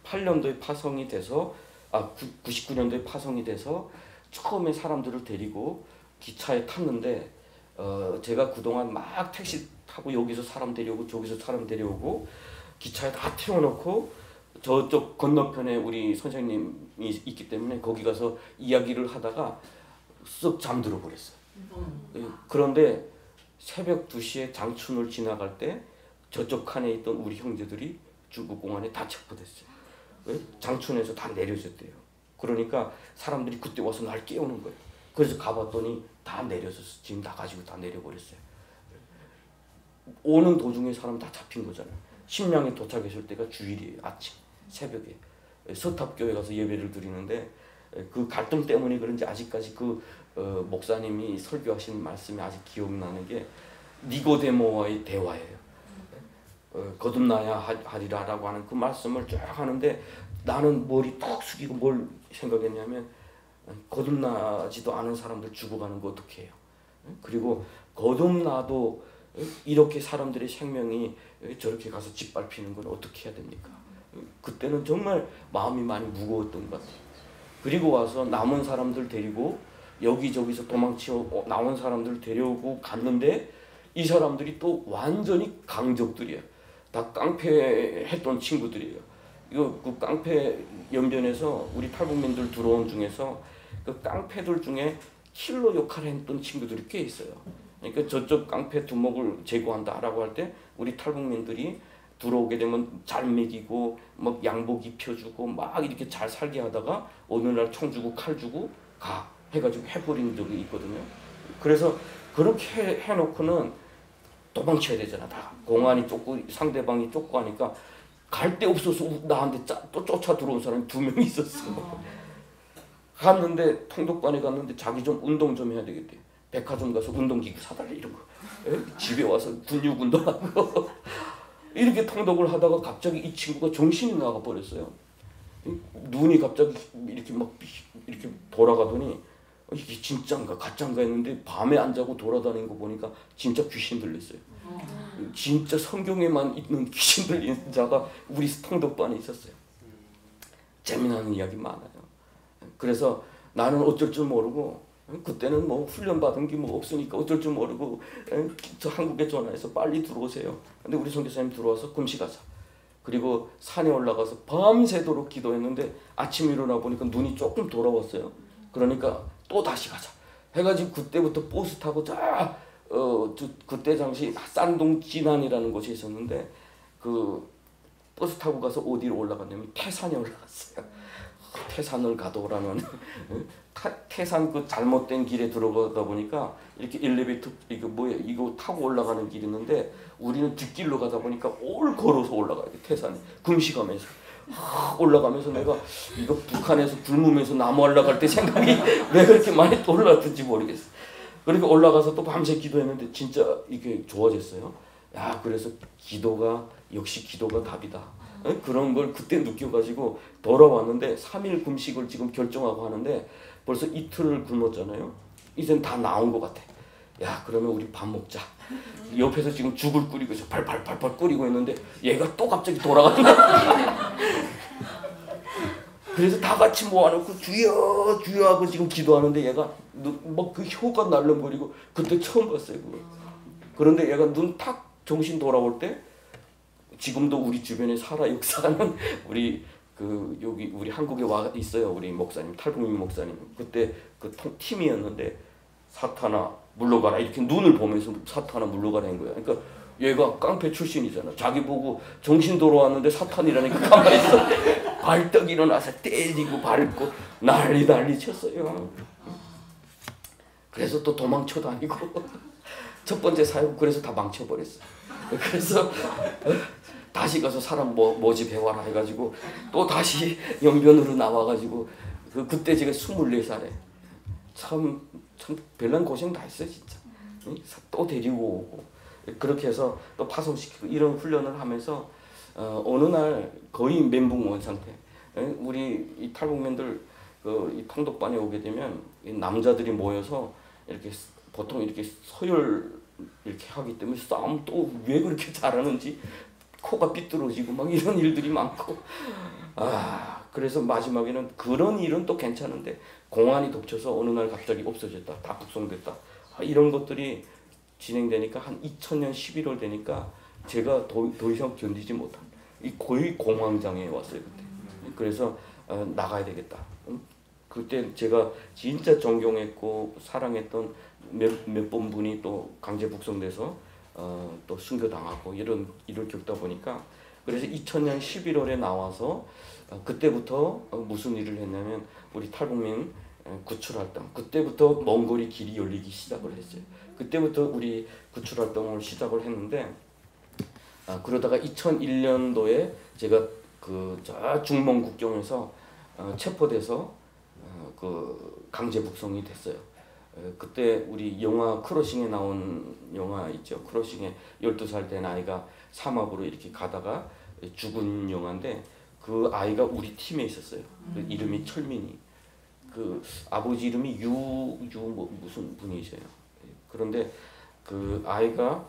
98년도에 파송이 돼서 99년도에 파송이 돼서 처음에 사람들을 데리고 기차에 탔는데 제가 그동안 막 택시 타고 여기서 사람 데려오고 저기서 사람 데려오고 기차에 다 태워놓고 저쪽 건너편에 우리 선생님이 있기 때문에 거기 가서 이야기를 하다가 쓱 잠들어 버렸어요. 그런데 새벽 2시에 장춘을 지나갈 때 저쪽 칸에 있던 우리 형제들이 중국공안에 다 체포됐어요. 왜? 장춘에서 다 내려졌대요. 그러니까 사람들이 그때 와서 날 깨우는 거예요. 그래서 가봤더니 다 내려졌어. 지금 다 가지고 다 내려버렸어요. 오는 도중에 사람 다 잡힌 거잖아요. 심양에 도착했을 때가 주일이에요. 아침 새벽에 서탑교회 가서 예배를 드리는데 그 갈등 때문에 그런지 아직까지 목사님이 설교하신 말씀이 아직 기억나는 게 니고데모와의 대화예요. 거듭나야 하리라라고 하는 그 말씀을 쭉 하는데 나는 머리 톡 숙이고 뭘 생각했냐면 거듭나지도 않은 사람들 죽어가는 거 어떻게 해요? 그리고 거듭나도 이렇게 사람들의 생명이 저렇게 가서 짓밟히는 건 어떻게 해야 됩니까? 그때는 정말 마음이 많이 무거웠던 것 같아요. 그리고 와서 남은 사람들 데리고 여기저기서 도망치고 나온 사람들 데려오고 갔는데 이 사람들이 또 완전히 강적들이에요. 다 깡패했던 친구들이에요. 그 깡패 연변에서 우리 탈북민들 들어온 중에서 그 깡패들 중에 킬러 역할을 했던 친구들이 꽤 있어요. 그러니까 저쪽 깡패 두목을 제거한다라고 할 때 우리 탈북민들이 들어오게 되면 잘 먹이고 막 양복 입혀주고 막 이렇게 잘 살게 하다가 어느 날 총 주고 칼 주고 가 해가지고 해버린 적이 있거든요. 그래서 그렇게 해놓고는 도망쳐야 되잖아. 다 공안이 쫓고 상대방이 쫓고 하니까 갈 데 없어서 나한테 또 쫓아 들어온 사람이 2명 있었어. 갔는데 통독반에 갔는데 자기 좀 운동 좀 해야 되겠대. 백화점 가서 운동기구 사달래 이런 거. 집에 와서 근육 운동하고 이렇게 통독을 하다가 갑자기 이 친구가 정신이 나가 버렸어요. 눈이 갑자기 이렇게 막 이렇게 돌아가더니 이게 진짜인가 가짜인가 했는데 밤에 안 자고 돌아다니는 거 보니까 진짜 귀신 들렸어요. 진짜 성경에만 있는 귀신 들린 자가 우리 통독반에 있었어요. 재미나는 이야기 많아요. 그래서 나는 어쩔 줄 모르고 그때는 뭐 훈련 받은 게 뭐 없으니까 어쩔 줄 모르고 저 한국에 전화해서 빨리 들어오세요. 근데 우리 선교사님 들어와서 금식하자. 그리고 산에 올라가서 밤새도록 기도했는데 아침 일어나 보니까 눈이 조금 돌아왔어요. 그러니까 또 다시 가자 해가지고 그때부터 버스 타고 그때 당시 싼동 진안이라는 곳이 있었는데 그 버스 타고 가서 어디로 올라갔냐면 태산에 올라갔어요. 태산을 가도라는 태산 그 잘못된 길에 들어가다 보니까 이렇게 엘리베이터 이거 타고 올라가는 길이 있는데 우리는 뒷길로 가다 보니까 올 걸어서 올라가야 돼. 태산에 금식하면서 올라가면서 내가 이거 북한에서 굶으면서 나무 올라갈 때 생각이 왜 그렇게 많이 올라왔는지 모르겠어. 그러니까 올라가서 또 밤새 기도했는데 진짜 이게 좋아졌어요. 야, 그래서 역시 기도가 답이다. 그런 걸 그때 느껴가지고 돌아왔는데 3일 금식을 지금 결정하고 하는데 벌써 이틀을 굶었잖아요. 이젠 다 나온 것 같아. 야, 그러면 우리 밥 먹자. 옆에서 지금 죽을 끓이고 있어. 팔팔팔팔 끓이고 있는데 얘가 또 갑자기 돌아가는 거야. 그래서 다 같이 모아놓고 주여 주여 하고 지금 기도하는데 얘가 막 그 혀가 날름거리고 그때 처음 봤어요. 그거. 그런데 얘가 눈 탁 정신 돌아올 때 지금도 우리 주변에 살아 역사하는 여기 우리 한국에 와 있어요. 우리 목사님 탈북민 목사님 그때 그 팀이었는데 사탄아 물러가라 이렇게 눈을 보면서 사탄아 물러가라 한 거야. 그러니까 얘가 깡패 출신이잖아. 자기 보고 정신 돌아왔는데 사탄이라니까 가만히 있어. 발떡 일어나서 때리고 밟고 난리 쳤어요. 그래서 또 도망쳐 다니고 첫 번째 사역 그래서 다 망쳐버렸어. 그래서 다시 가서 사람 모집해와라 해가지고 또 다시 연변으로 나와가지고 그때 제가 24살에 참 별난 고생 다 했어요 진짜. 또 데리고 오고 그렇게 해서 또 파송시키고 이런 훈련을 하면서 어느 날 거의 멘붕 온 상태. 우리 이 탈북민들 이 통독반에 오게 되면 남자들이 모여서 이렇게 보통 이렇게 서열 이렇게 하기 때문에 싸움 또 왜 그렇게 잘하는지 코가 삐뚤어지고 막 이런 일들이 많고 그래서 마지막에는 그런 일은 또 괜찮은데 공안이 덮쳐서 어느 날 갑자기 없어졌다. 다 북송됐다. 이런 것들이 진행되니까 한 2000년 11월 되니까 제가 더 이상 견디지 못한 거의 공황장애에 왔어요 그때. 그래서 나가야 되겠다. 그때 제가 진짜 존경했고 사랑했던 몇 분이 또 강제 북송돼서 또 순교당하고 이런 일을 겪다 보니까 그래서 2000년 11월에 나와서 그때부터 무슨 일을 했냐면 우리 탈북민 구출활동 그때부터 먼 거리 길이 열리기 시작을 했어요. 그때부터 우리 구출활동을 시작을 했는데 그러다가 2001년도에 제가 저 중蒙 국경에서 체포돼서 그 강제 북송이 됐어요. 그때 우리 영화 크로싱에 나온 영화 있죠. 크로싱에 12살 된 아이가 사막으로 이렇게 가다가 죽은 영화인데 그 아이가 우리 팀에 있었어요. 그 이름이 철민이. 그 아버지 이름이 무슨 분이세요. 그런데 그 아이가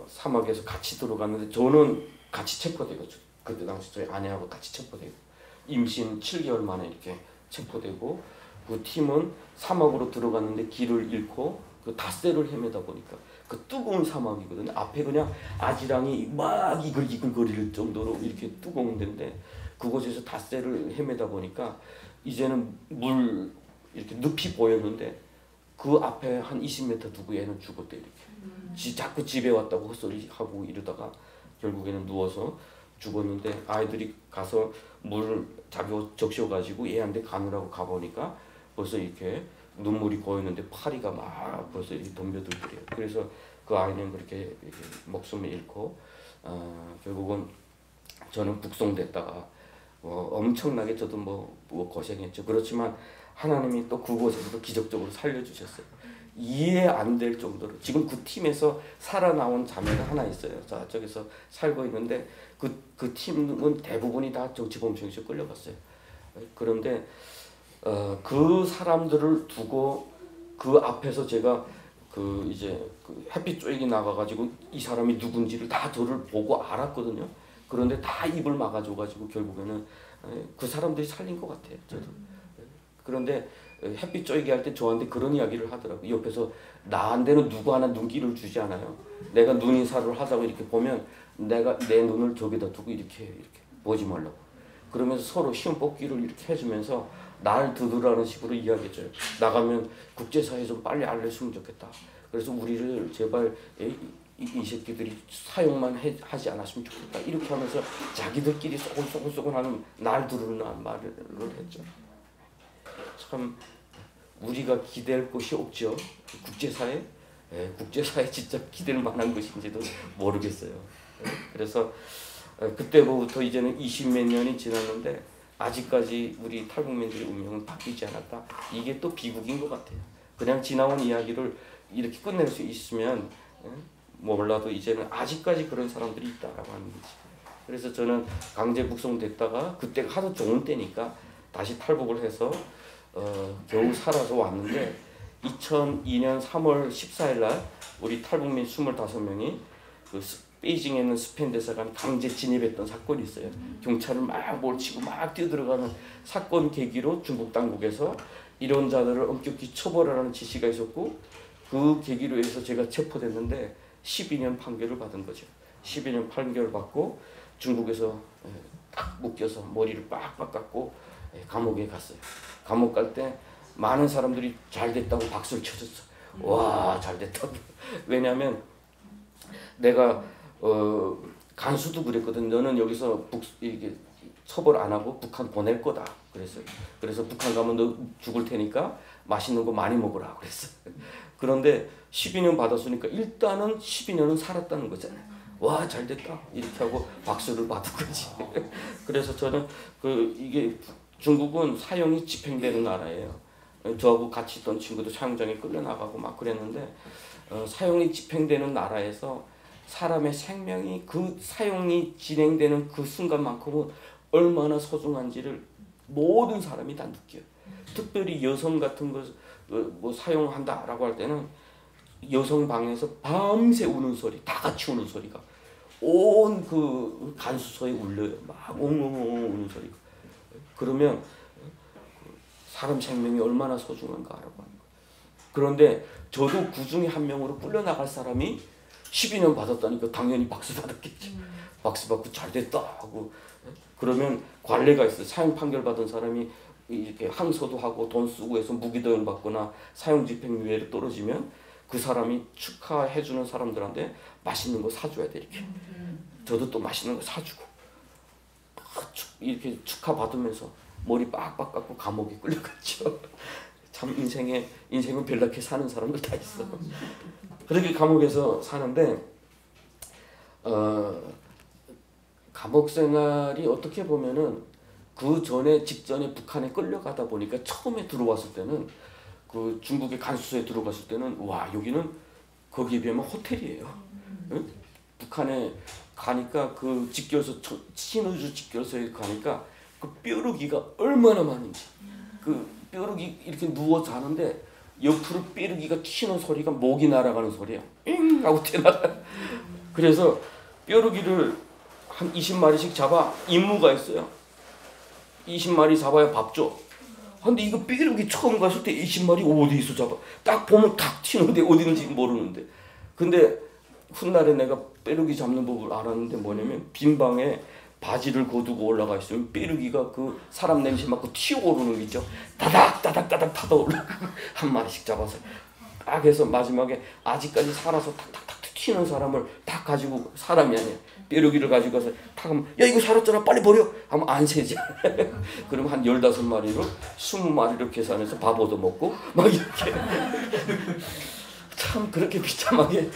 사막에서 같이 들어갔는데 저는 같이 체포되고 그때 당시 저희 아내하고 같이 체포되고 임신 7개월 만에 이렇게 체포되고 그 팀은 사막으로 들어갔는데 길을 잃고 그 닷새를 헤매다 보니까 그 뜨거운 사막이거든요. 앞에 그냥 아지랑이 막 이글이글거릴 정도로 이렇게 뜨거운 데인데 그곳에서 닷새를 헤매다 보니까 이제는 물 이렇게 늪이 보였는데 그 앞에 한 20m 두고 얘는 죽었대 이렇게. 자꾸 집에 왔다고 헛소리하고 이러다가 결국에는 누워서 죽었는데 아이들이 가서 물 자기 옷 적셔가지고 얘한테 가느라고 가보니까 벌써 이렇게 눈물이 고였는데 파리가 막 벌써 이렇게 덤벼들더래요. 그래서 그 아이는 그렇게 이렇게 목숨을 잃고 결국은 저는 북송됐다가 엄청나게 저도 뭐 고생했죠. 그렇지만 하나님이 또 그곳에서도 기적적으로 살려주셨어요. 이해 안 될 정도로 지금 그 팀에서 살아나온 자매가 하나 있어요. 저쪽에서 살고 있는데 그 팀은 대부분이 다 정치범죄에서 끌려갔어요. 그런데 그 사람들을 두고 그 앞에서 제가 이제 햇빛 쬐기 나가가지고 이 사람이 누군지를 다 저를 보고 알았거든요. 그런데 다 입을 막아줘가지고 결국에는 그 사람들이 살린 것 같아요. 저도. 그런데 햇빛 쬐기 할 때 저한테 그런 이야기를 하더라고요. 옆에서 나한테는 누구 하나 눈길을 주지 않아요. 내가 눈인사를 하자고 이렇게 보면 내가 내 눈을 저기다 두고 이렇게 보지 말라고. 그러면서 서로 시험 뽑기를 이렇게 해주면서 날 들으라는 식으로 이야기해줘요. 나가면 국제사회 좀 빨리 알렸으면 좋겠다. 그래서 우리를 제발 이 새끼들이 사용만 하지 않았으면 좋겠다. 이렇게 하면서 자기들끼리 쏘곤쏘곤 하는 날 들으라는 말을 했죠. 참 우리가 기댈 곳이 없죠. 국제사회? 국제사회 진짜 기댈 만한 것인지도 모르겠어요. 그래서 그때부터 이제는 20몇 년이 지났는데 아직까지 우리 탈북민들의 운명은 바뀌지 않았다. 이게 또 비극인 것 같아요. 그냥 지나온 이야기를 이렇게 끝낼 수 있으면 몰라도 이제는 아직까지 그런 사람들이 있다라고 하는 거지. 그래서 저는 강제 북송됐다가 그때가 하도 좋은 때니까 다시 탈북을 해서 겨우 살아서 왔는데 2002년 3월 14일 날 우리 탈북민 25명이 베이징에 있는 스페인 대사관 강제 진입했던 사건이 있어요. 경찰을 막 몰치고 막 뛰어들어가는 사건 계기로 중국 당국에서 이런 자들을 엄격히 처벌하라는 지시가 있었고 그 계기로 해서 제가 체포됐는데 12년 판결을 받은 거죠. 12년 판결을 받고 중국에서 딱 묶여서 머리를 빡빡 깎고 감옥에 갔어요. 감옥 갈 때 많은 사람들이 잘 됐다고 박수를 쳐줬어. 와, 잘 됐다고. 왜냐하면 내가 간수도 그랬거든. 너는 여기서 이게 처벌 안 하고 북한 보낼 거다. 그래서 북한 가면 너 죽을 테니까 맛있는 거 많이 먹으라 그랬어. 그런데 12년 받았으니까 일단은 12년은 살았다는 거잖아요. 와, 잘 됐다. 이렇게 하고 박수를 받은 거지. 그래서 저는 이게 중국은 사형이 집행되는 나라예요. 저하고 같이 있던 친구도 사형장에 끌려나가고 막 그랬는데 사형이 집행되는 나라에서 사람의 생명이 그 사형이 진행되는 그 순간만큼은 얼마나 소중한지를 모든 사람이 다 느껴요. 특별히 여성 같은 거 뭐 사용한다라고 할 때는 여성 방에서 밤새 우는 소리, 다 같이 우는 소리가 온 그 간수소에 울려요. 막 엉엉엉 우는 소리가. 그러면 사람 생명이 얼마나 소중한가 알아보는 거예요. 그런데 저도 그 중에 한 명으로 끌려나갈 사람이 12년 받았다니까 당연히 박수 받았겠죠. 박수 받고 잘 됐다 하고. 그러면 관례가 있어요. 사형 판결 받은 사람이 이렇게 항소도 하고 돈 쓰고 해서 무기도용 받거나 사형집행유예로 떨어지면 그 사람이 축하해주는 사람들한테 맛있는 거 사줘야 돼. 이렇게. 저도 또 맛있는 거 사주고 이렇게 축하받으면서 머리 빡빡 깎고 감옥에 끌려갔죠. 참 인생은 별나게 사는 사람들 다 있어. 그렇게 감옥에서 사는데 감옥 생활이 어떻게 보면은 그 전에 직전에 북한에 끌려가다 보니까 처음에 들어왔을 때는 그 중국의 간수소에 들어갔을 때는 와 여기는 거기에 비하면 호텔이에요. 응? 북한에 가니까 그 직결소 신의주 직결소에 가니까 그 뾰루기가 얼마나 많은지 그 뾰루기 이렇게 누워 자는데 옆으로 뾰루기가 튀는 소리가 목이 날아가는 소리야. 잉 하고 튀어나가. 그래서 뾰루기를 한 20마리씩 잡아 임무가 있어요. 20마리 잡아야 밥 줘. 근데 이거 뾰루기 처음 갔을 때 20마리 어디서 잡아? 딱 보면 탁 튀는데 어딘지 모르는데. 근데 훗날에 내가 뾰루기 잡는 법을 알았는데 뭐냐면 빈 방에 바지를 거두고 올라가 있으면 뾰루기가 그 사람 냄새 맡고 튀어오르는 거 있죠. 따닥 타다 올라가고 한 마리씩 잡아서 딱 해서 마지막에 아직까지 살아서 탁탁탁 튀는 사람을 딱 가지고 사람이 아니야. 뾰루기를 가지고 가서 탁 하면 야 이거 살았잖아 빨리 버려 하면 안 세지. 그럼 한 15마리로 20마리를 계산해서 밥 얻어 먹고 막 이렇게 참 그렇게 비참하게.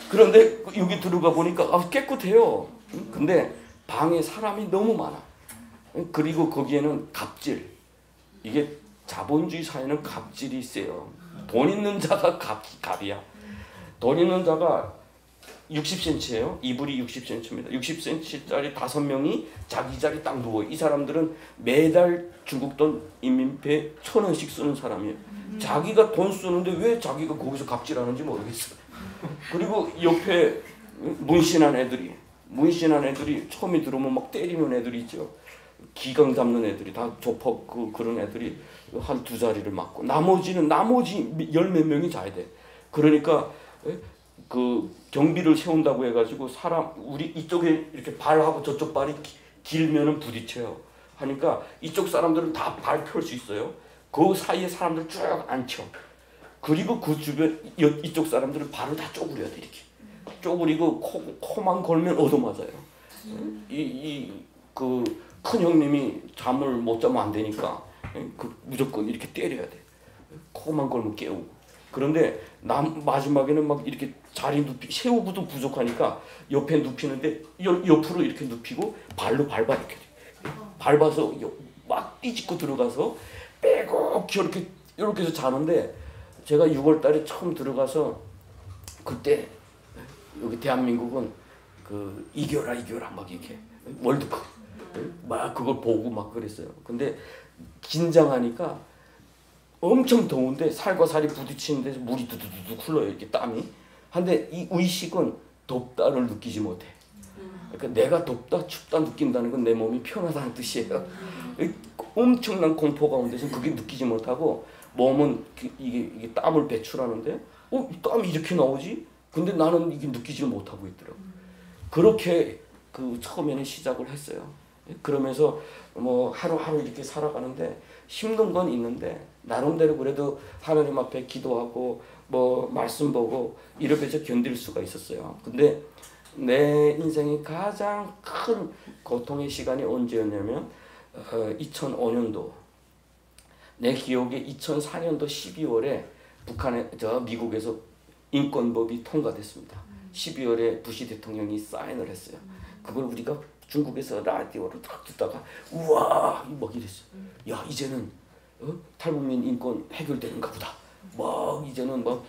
그런데 여기 들어가 보니까 깨끗해요. 근데 방에 사람이 너무 많아. 그리고 거기에는 갑질. 이게 자본주의 사회는 갑질이 세요. 돈 있는 자가 갑이야. 돈 있는 자가 60cm예요. 이불이 60cm입니다. 60cm짜리 5명이 자기 자리 딱 누워. 이 사람들은 매달 중국 돈 인민폐 1,000원씩 쓰는 사람이에요. 자기가 돈 쓰는데 왜 자기가 거기서 갑질하는지 모르겠어. 그리고 옆에 문신한 애들이 처음에 들어오면 막 때리는 애들이 있죠. 기강 잡는 애들이 다 조폭 그런 애들이 한 2자리를 맡고 나머지 10몇 명이 자야 돼. 그러니까 그 경비를 세운다고 해가지고 우리 이쪽에 이렇게 발하고 저쪽 발이 길면은 부딪혀요. 하니까 이쪽 사람들은 다 발 펼 수 있어요. 그 사이에 사람들 쭉 앉혀. 그리고 그 주변 이쪽 사람들은 발을 다 쪼그려야 돼. 이렇게 쪼그리고 코만 걸면 얻어맞아요. 그 큰 형님이 잠을 못 자면 안 되니까 무조건 이렇게 때려야 돼. 코만 걸면 깨우고. 그런데 마지막에는 막 이렇게 자리 세우고도 부족하니까 옆에 눕히는데 옆으로 이렇게 눕히고 발로 밟아 이렇게 밟아서 막 뒤집고 들어가서 빼곡히 이렇게 해서 자는데 제가 6월달에 처음 들어가서 그때 여기 대한민국은 그 이겨라 막 이렇게 월드컵 막 그걸 보고 막 그랬어요. 근데 긴장하니까 엄청 더운데 살과 살이 부딪히는 데서 물이 두두두두 흘러요. 이렇게 땀이. 근데 이 의식은 덥다를 느끼지 못해. 그러니까 내가 덥다 춥다 느낀다는 건 내 몸이 편하다는 뜻이에요. 엄청난 공포 가운데서 그게 느끼지 못하고 몸은 이게 땀을 배출하는데 땀이 이렇게 나오지? 근데 나는 이게 느끼지 못하고 있더라고. 그렇게 그 처음에는 시작을 했어요. 그러면서 뭐 하루하루 이렇게 살아가는데 힘든 건 있는데 나름대로 그래도 하나님 앞에 기도하고 뭐 말씀 보고 이렇게 해서 견딜 수가 있었어요. 근데 내 인생의 가장 큰 고통의 시간이 언제였냐면 2005년도 내 기억에 2004년도 12월에 미국에서 인권법이 통과됐습니다. 12월에 부시 대통령이 사인을 했어요. 그걸 우리가 중국에서 라디오로 딱 듣다가 우와 막 이랬어요. 야 이제는 탈북민 인권 해결되는가 보다. 막 이제는 막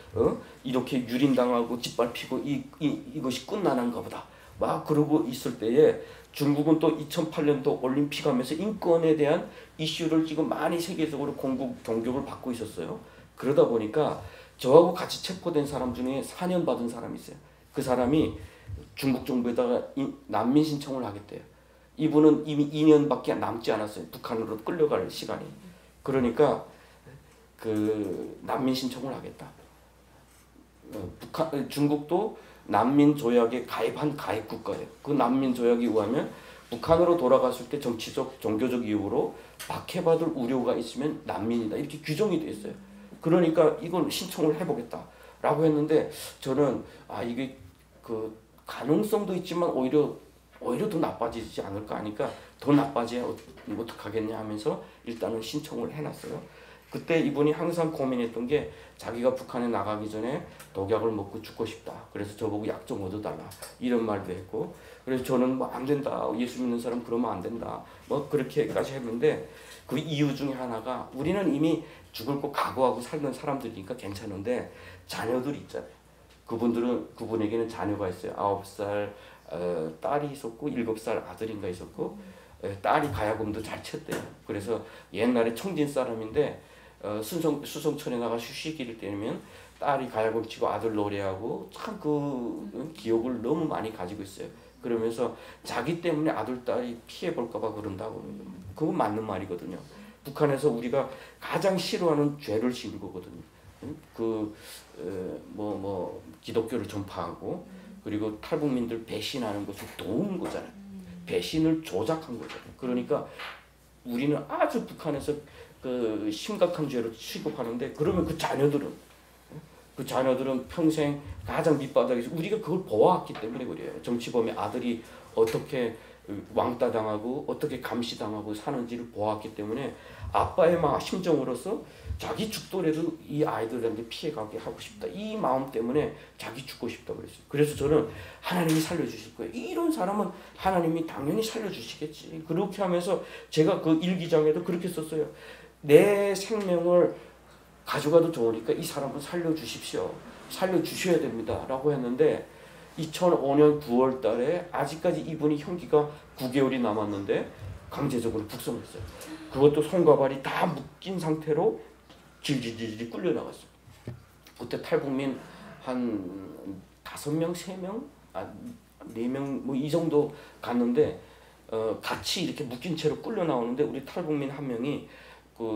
이렇게 유린당하고 짓밟히고 이것이 끝나는가 보다. 막 그러고 있을 때에 중국은 또 2008년도 올림픽 하면서 인권에 대한 이슈를 지금 많이 세계적으로 공격을 받고 있었어요. 그러다 보니까 저하고 같이 체포된 사람 중에 4년 받은 사람이 있어요. 그 사람이 중국 정부에다가 난민 신청을 하겠대요. 이분은 이미 2년밖에 남지 않았어요. 북한으로 끌려갈 시간이. 그러니까 그 난민 신청을 하겠다. 중국도 난민 조약에 가입한 가입 국가예요. 그 난민 조약에 의하면 북한으로 돌아갔을 때 정치적, 종교적 이유로 박해받을 우려가 있으면 난민이다. 이렇게 규정이 돼 있어요. 그러니까 이걸 신청을 해보겠다라고 했는데 저는 이게 그 가능성도 있지만 오히려 더 나빠지지 않을까 하니까 더 나빠져야 어떡하겠냐 하면서 일단은 신청을 해놨어요. 그때 이분이 항상 고민했던 게 자기가 북한에 나가기 전에 독약을 먹고 죽고 싶다. 그래서 저보고 약 좀 얻어달라. 이런 말도 했고, 그래서 저는 뭐 안 된다. 예수 믿는 사람 그러면 안 된다. 뭐 그렇게까지 했는데 그 이유 중에 하나가 우리는 이미 죽을 거 각오하고 살던 사람들이니까 괜찮은데 자녀들 있잖아요. 그분에게는 자녀가 있어요. 9살 딸이 있었고 7살 아들인가 있었고 딸이 가야금도 잘 쳤대요. 그래서 옛날에 청진 사람인데 수성천에 나가 휴식기를 때면 딸이 가야금 치고 아들 노래하고 참 그 기억을 너무 많이 가지고 있어요. 그러면서 자기 때문에 아들 딸이 피해 볼까봐 그런다고. 그건 맞는 말이거든요. 북한에서 우리가 가장 싫어하는 죄를 지은 거거든요. 기독교를 전파하고 그리고 탈북민들 배신하는 것을 도운 거잖아요. 배신을 조작한 거잖아요. 그러니까 우리는 아주 북한에서 그 심각한 죄로 취급하는데 그러면 그 자녀들은 평생 가장 밑바닥에서 우리가 그걸 보아왔기 때문에 그래요. 정치범의 아들이 어떻게 왕따 당하고 어떻게 감시당하고 사는지를 보았기 때문에 아빠의 심정으로서 자기 죽더라도 이 아이들한테 피해가게 하고 싶다. 이 마음 때문에 자기 죽고 싶다 그랬어요. 그래서 저는 하나님이 살려주실 거예요. 이런 사람은 하나님이 당연히 살려주시겠지. 그렇게 하면서 제가 그 일기장에도 그렇게 썼어요. 내 생명을 가져가도 좋으니까 이 사람은 살려주십시오. 살려주셔야 됩니다. 라고 했는데 2005년 9월 달에 아직까지 이분이 형기가 9개월이 남았는데 강제적으로 북송했어요. 그것도 손과 발이 다 묶인 상태로 질질질질 끌려 나갔어요. 그때 탈북민 한 5명, 3명, 4명 뭐 이 정도 갔는데 같이 이렇게 묶인 채로 끌려 나오는데 우리 탈북민 한 명이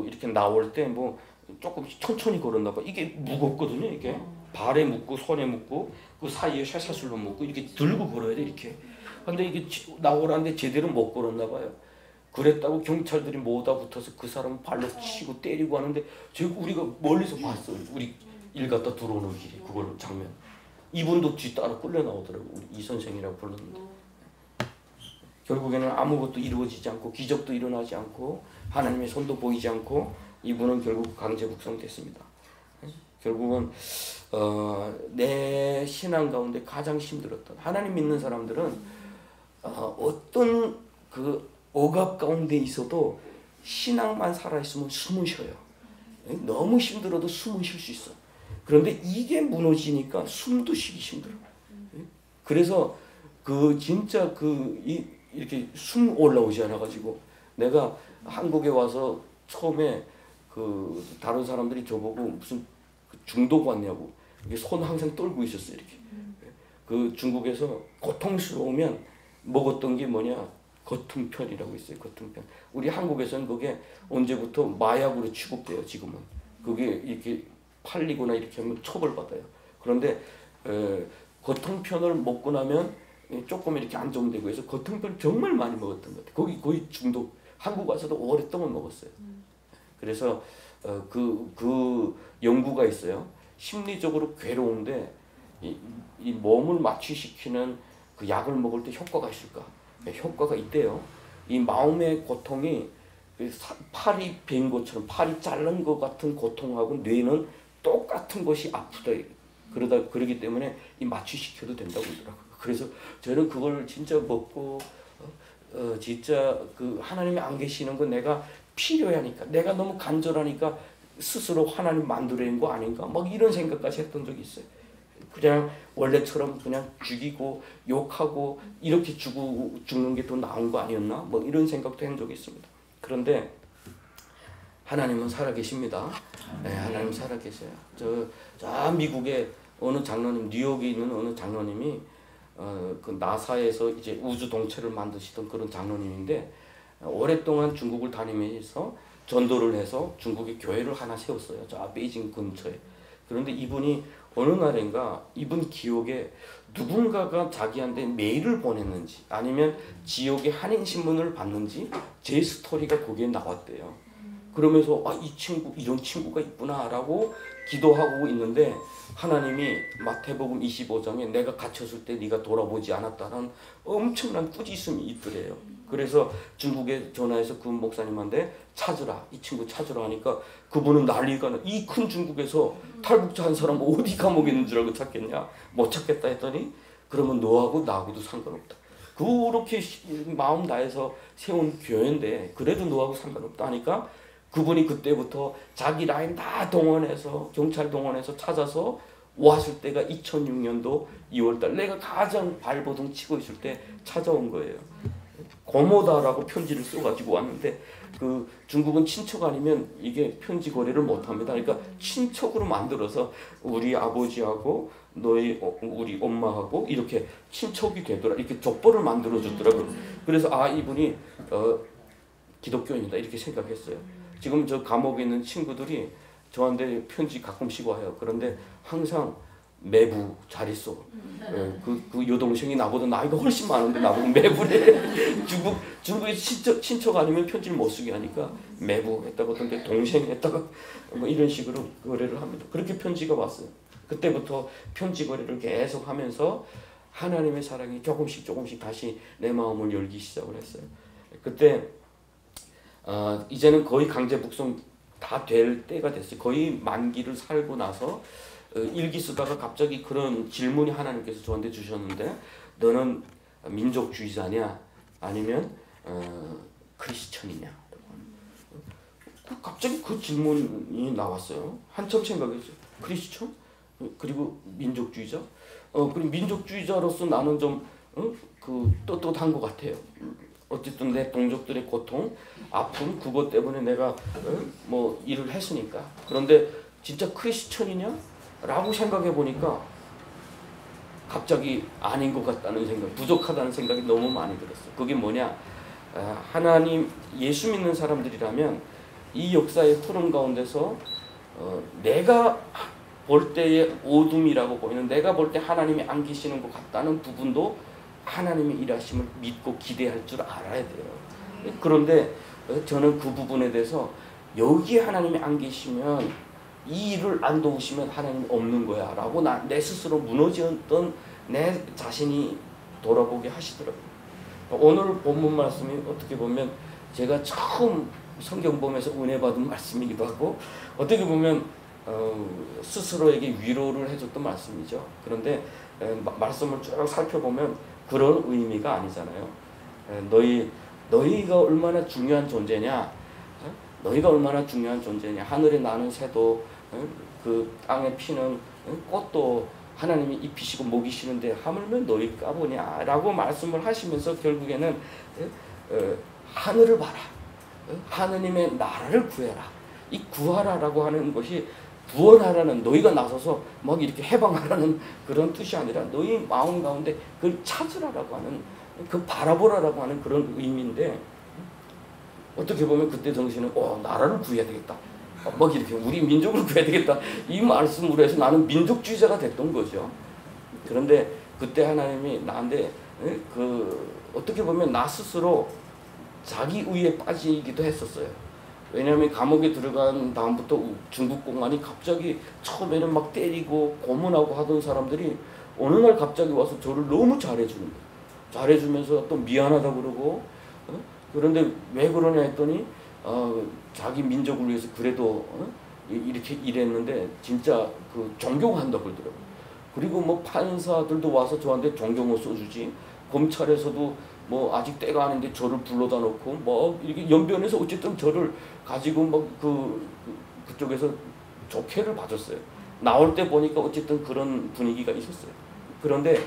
이렇게 나올 때 뭐 조금 천천히 걸었나 봐. 이게 무겁거든요. 이게 발에 묶고 손에 묶고 그 사이에 쇠사슬로 묶고 이렇게 들고 걸어야 돼 이렇게. 근데 이게 나오라는데 제대로 못 걸었나 봐요. 그랬다고 경찰들이 모다 붙어서 그 사람 발로 치고 때리고 하는데 우리가 멀리서 봤어요. 우리 일 갔다 들어오는 길에 그걸 장면. 이분도 뒤따라 끌려 나오더라고. 우리 이 선생이라고 불렀는데. 결국에는 아무것도 이루어지지 않고 기적도 일어나지 않고 하나님의 손도 보이지 않고 이분은 결국 강제 북송됐습니다. 결국은 내 신앙 가운데 가장 힘들었던 하나님 믿는 사람들은 어떤 그 억압 가운데 있어도 신앙만 살아있으면 숨을 쉬어요. 너무 힘들어도 숨을 쉴 수 있어. 그런데 이게 무너지니까 숨도 쉬기 힘들어. 그래서 진짜 이렇게 숨 올라오지 않아가지고 내가 한국에 와서 처음에 다른 사람들이 저보고 무슨 중독 왔냐고 이게 손 항상 떨고 있었어요. 이렇게 중국에서 고통스러우면 먹었던 게 뭐냐 거퉁편이라고 있어요. 거퉁편. 우리 한국에서는 그게 언제부터 마약으로 취급돼요. 지금은 그게 이렇게 팔리거나 이렇게 하면 처벌받아요. 그런데 거퉁편을 먹고 나면 조금 이렇게 안정되고 해서 거퉁편 정말 많이 먹었던 것 같아요. 거의 중독. 한국 와서도 오랫동안 먹었어요. 그래서 그 연구가 있어요. 심리적으로 괴로운데 이 몸을 마취시키는 그 약을 먹을 때 효과가 있을까? 효과가 있대요. 이 마음의 고통이 팔이 베인 것처럼 팔이 자른 것 같은 고통하고 뇌는 똑같은 것이 아프다. 그러기 때문에 이 마취시켜도 된다고 그러더라고요. 그래서 저는 그걸 진짜 먹고 진짜 하나님이 안 계시는 건 내가 필요하니까 내가 너무 간절하니까 스스로 하나님 만들어낸 거 아닌가 막 이런 생각까지 했던 적이 있어요. 그냥 원래처럼 그냥 죽이고 욕하고 이렇게 죽는 게 더 나은 거 아니었나 뭐 이런 생각도 한 적이 있습니다. 그런데 하나님은 살아계십니다. 네, 하나님 살아계셔요. 저 미국의 어느 장로님, 뉴욕에 있는 어느 장로님이 그 나사에서 이제 우주 동체를 만드시던 그런 장로님인데 오랫동안 중국을 다니면서 전도를 해서 중국에 교회를 하나 세웠어요. 저 베이징 근처에. 그런데 이분이 어느 날인가 이분 기억에 누군가가 자기한테 메일을 보냈는지 아니면 지역의 한인신문을 봤는지 제 스토리가 거기에 나왔대요. 그러면서 이 친구 이런 친구가 있구나 라고 기도하고 있는데 하나님이 마태복음 25장에 내가 갇혔을 때 네가 돌아보지 않았다는 엄청난 꾸짖음이 있더래요. 그래서 중국에 전화해서 그 목사님한테 찾으라, 이 친구 찾으라 하니까 그분은 난리가 나. 이 큰 중국에서 탈북자 한 사람 어디 감옥에 있는 줄 알고 찾겠냐? 못 찾겠다 했더니 그러면 너하고 나하고도 상관없다. 그렇게 마음 다해서 세운 교회인데 그래도 너하고 상관없다 하니까 그분이 그때부터 자기 라인 다 동원해서 경찰 동원해서 찾아서 왔을 때가 2006년도 2월달 내가 가장 발버둥 치고 있을 때 찾아온 거예요. 고모다라고 편지를 써가지고 왔는데 그 중국은 친척 아니면 이게 편지 거래를 못합니다. 그러니까 친척으로 만들어서 우리 아버지하고 너희 우리 엄마하고 이렇게 친척이 되더라. 이렇게 족보를 만들어 줬더라고요. 그래서 이분이 기독교인이다 이렇게 생각했어요. 지금 저 감옥에 있는 친구들이 저한테 편지 가끔씩 와요. 그런데 항상 매부 잘 있어. 그 여동생이 나보다 나이가 훨씬 많은데 나보고 매부래. 중국에 친척 아니면 편지를 못 쓰게 하니까 매부 했다고 하던데 동생 했다가 뭐 이런 식으로 거래를 합니다. 그렇게 편지가 왔어요. 그때부터 편지 거래를 계속 하면서 하나님의 사랑이 조금씩 다시 내 마음을 열기 시작을 했어요. 그때 이제는 거의 강제 북송 다 될 때가 됐어요. 거의 만기를 살고 나서 일기 쓰다가 갑자기 그런 질문이 하나님께서 저한테 주셨는데 너는 민족주의자냐 아니면 크리스천이냐 갑자기 그 질문이 나왔어요. 한참 생각했어요. 크리스천? 그리고 민족주의자? 그리고 민족주의자로서 나는 좀 떳떳한 것 같아요. 어쨌든 내 동족들의 고통, 아픔 그것 때문에 내가 뭐 일을 했으니까. 그런데 진짜 크리스천이냐? 라고 생각해 보니까 갑자기 아닌 것 같다는 생각, 부족하다는 생각이 너무 많이 들었어요. 그게 뭐냐? 하나님, 예수 믿는 사람들이라면 이 역사의 흐름 가운데서 내가 볼 때의 어둠이라고 보이는 내가 볼 때 하나님이 안 계시는 것 같다는 부분도 하나님의 일하심을 믿고 기대할 줄 알아야 돼요. 그런데 저는 그 부분에 대해서 여기에 하나님이 안 계시면 이 일을 안 도우시면 하나님 없는 거야 라고 내 스스로 무너졌던 내 자신이 돌아보게 하시더라고요. 오늘 본문 말씀이 어떻게 보면 제가 처음 성경 보면서 은혜 받은 말씀이기도 하고 어떻게 보면 스스로에게 위로를 해줬던 말씀이죠. 그런데 말씀을 쭉 살펴보면 그런 의미가 아니잖아요. 너희가 얼마나 중요한 존재냐? 너희가 얼마나 중요한 존재냐? 하늘에 나는 새도 그 땅에 피는 꽃도 하나님이 입히시고 먹이시는데 하물며 너희가 뭐냐? 라고 말씀을 하시면서 결국에는 하늘을 봐라. 하느님의 나라를 구해라. 이 구하라라고 하는 것이 구원하라는 너희가 나서서 막 이렇게 해방하라는 그런 뜻이 아니라 너희 마음 가운데 그걸 찾으라라고 하는 그 바라보라라고 하는 그런 의미인데 어떻게 보면 그때 정신은 나라를 구해야 되겠다. 막 이렇게 우리 민족을 구해야 되겠다. 이 말씀으로 해서 나는 민족주의자가 됐던 거죠. 그런데 그때 하나님이 나한테 어떻게 보면 나 스스로 자기 의에 빠지기도 했었어요. 왜냐하면 감옥에 들어간 다음부터 중국 공안이 갑자기 처음에는 막 때리고 고문하고 하던 사람들이 어느 날 갑자기 와서 저를 너무 잘해주는 거예요. 잘해주면서 또 미안하다고 그러고 그런데 왜 그러냐 했더니 자기 민족을 위해서 그래도 이렇게 일했는데 진짜 그 존경한다고 그러더라고요. 그리고 뭐 판사들도 와서 저한테 존경을 써주지 검찰에서도 뭐 아직 때가 아닌데 저를 불러다 놓고 뭐 이렇게 연변에서 어쨌든 저를 가지고 막 그쪽에서 좋게를 봐줬어요. 나올 때 보니까 어쨌든 그런 분위기가 있었어요. 그런데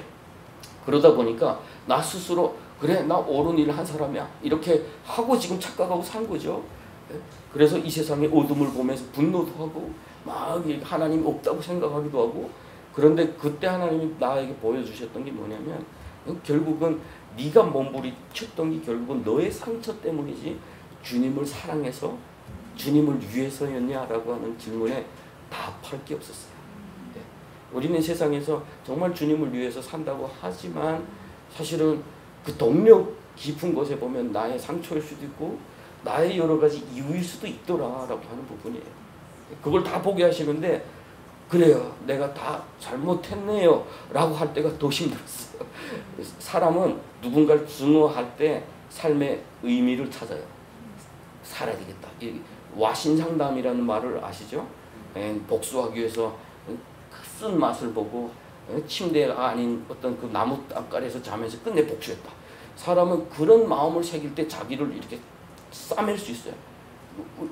그러다 보니까 나 스스로 그래 나 옳은 일을 한 사람이야 이렇게 하고 지금 착각하고 산 거죠. 그래서 이 세상의 어둠을 보면서 분노도 하고 막 하나님이 없다고 생각하기도 하고 그런데 그때 하나님이 나에게 보여주셨던 게 뭐냐면 결국은 네가 몸부림쳤던 게 결국은 너의 상처 때문이지 주님을 사랑해서 주님을 위해서였냐라고 하는 질문에 답할 게 없었어요. 네. 우리는 세상에서 정말 주님을 위해서 산다고 하지만 사실은 그 동력 깊은 곳에 보면 나의 상처일 수도 있고 나의 여러 가지 이유일 수도 있더라라고 하는 부분이에요. 그걸 다 보게 하시는데 그래요. 내가 다 잘못했네요 라고 할 때가 더 힘들었어요. 사람은 누군가를 증오할 때 삶의 의미를 찾아요. 살아야 되겠다. 와신상담이라는 말을 아시죠? 복수하기 위해서 쓴 맛을 보고 침대가 아닌 어떤 그 나무 땅가리에서 자면서 끝내 복수했다. 사람은 그런 마음을 새길 때 자기를 이렇게 싸맬 수 있어요.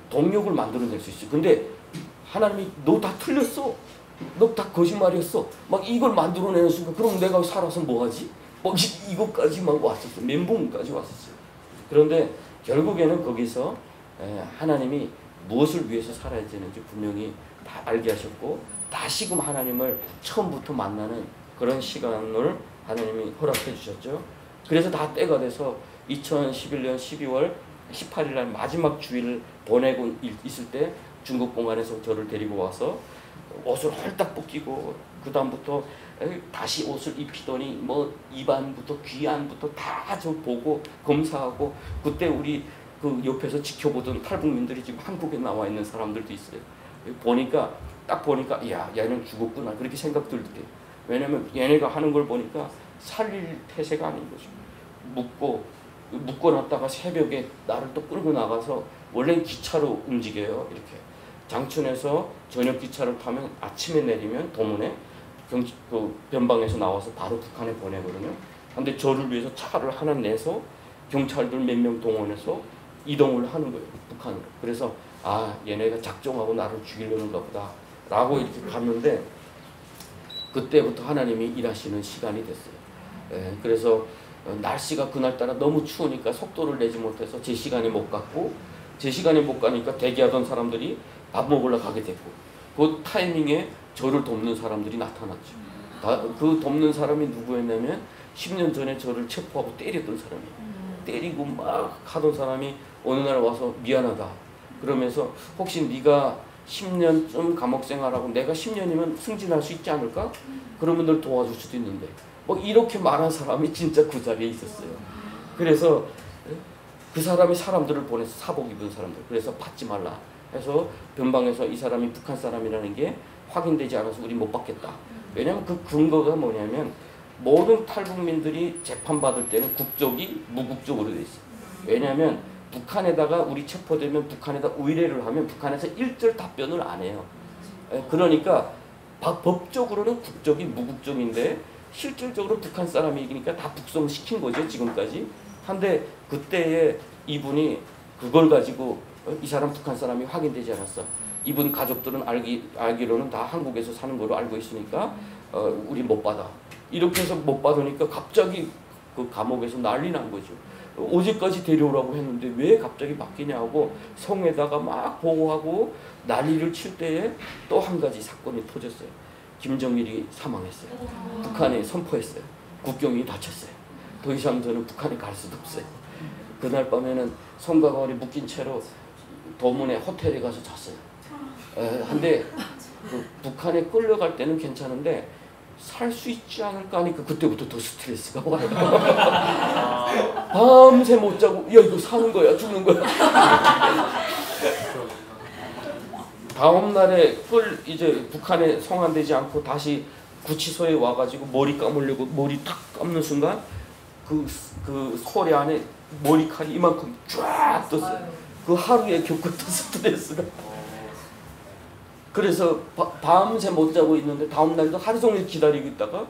동력을 만들어낼 수 있어요. 근데 하나님이 너 다 틀렸어. 너 다 거짓말이었어. 막 이걸 만들어내는 순간 그럼 내가 살아서 뭐하지? 막 이것까지만 왔었어요. 멘붕까지 왔었어요. 그런데 결국에는 거기서 하나님이 무엇을 위해서 살아야 되는지 분명히 다 알게 하셨고 다시금 하나님을 처음부터 만나는 그런 시간을 하나님이 허락해 주셨죠. 그래서 다 때가 돼서 2011년 12월 18일 날 마지막 주일을 보내고 있을 때 중국 공안에서 저를 데리고 와서 옷을 헐딱 벗기고 그 다음부터 다시 옷을 입히더니 뭐 입안부터 귀 안부터 다 저 보고 검사하고 그때 우리 그 옆에서 지켜보던 탈북민들이 지금 한국에 나와 있는 사람들도 있어요. 보니까 딱 보니까 야 얘는 죽었구나 그렇게 생각 들게. 왜냐면 얘네가 하는 걸 보니까 살릴 태세가 아닌 거죠. 묶어놨다가 새벽에 나를 또 끌고 나가서 원래는 기차로 움직여요. 이렇게 장춘에서 저녁 기차를 타면 아침에 내리면 도문에 그 변방에서 나와서 바로 북한에 보내거든요. 근데 저를 위해서 차를 하나 내서 경찰들 몇 명 동원해서 이동을 하는 거예요. 북한으로. 그래서 아 얘네가 작정하고 나를 죽이려는가 보다 라고 이렇게 갔는데 그때부터 하나님이 일하시는 시간이 됐어요. 그래서 날씨가 그날따라 너무 추우니까 속도를 내지 못해서 제 시간에 못 갔고 제 시간에 못 가니까 대기하던 사람들이 밥 먹으러 가게 됐고 그 타이밍에 저를 돕는 사람들이 나타났죠. 그 돕는 사람이 누구였냐면 10년 전에 저를 체포하고 때렸던 사람이에요. 때리고 막 하던 사람이 어느 날 와서 미안하다 그러면서 혹시 네가 10년쯤 감옥 생활하고 내가 10년이면 승진할 수 있지 않을까? 그러면 널 도와줄 수도 있는데 뭐 이렇게 말한 사람이 진짜 그 자리에 있었어요. 그래서 그 사람이 사람들을 보내서 사복 입은 사람들 그래서 받지 말라 해서 변방에서 이 사람이 북한 사람이라는 게 확인되지 않아서 우리 못 받겠다. 왜냐하면 그 근거가 뭐냐면 모든 탈북민들이 재판받을 때는 국적이 무국적으로 돼 있어요. 왜냐하면 북한에다가 우리 체포되면 북한에다 의뢰를 하면 북한에서 일절 답변을 안 해요. 그러니까 법적으로는 국적이 무국적인데 실질적으로 북한 사람이니까 다 북송시킨 거죠 지금까지. 한데 그때에 이분이 그걸 가지고 이 사람 북한 사람이 확인되지 않았어. 이분 가족들은 알기로는 다 한국에서 사는 걸로 알고 있으니까 우리 못 받아. 이렇게 해서 못 받으니까 갑자기 그 감옥에서 난리 난 거죠. 어제까지 데려오라고 했는데 왜 갑자기 바뀌냐고 성에다가 막 보고하고 난리를 칠 때에 또 한 가지 사건이 터졌어요. 김정일이 사망했어요. 북한에 선포했어요. 국경이 닫혔어요. 더 이상 저는 북한에 갈 수도 없어요. 그날 밤에는 손과 발이 묶인 채로 도문에 호텔에 가서 잤어요. 근데 그 북한에 끌려갈 때는 괜찮은데 살 수 있지 않을까 하니까 그때부터 더 스트레스가 와요. 밤새 못 자고 야 이거 사는 거야 죽는 거야. 다음 날에 이제 북한에 송환되지 않고 다시 구치소에 와가지고 머리 감으려고 머리 탁 감는 순간 그 소리 안에 머리칼이 이만큼 쫙 떴어요. 그 하루에 겪었던 스트레스가. 그래서 밤새 못 자고 있는데 다음 날도 하루 종일 기다리고 있다가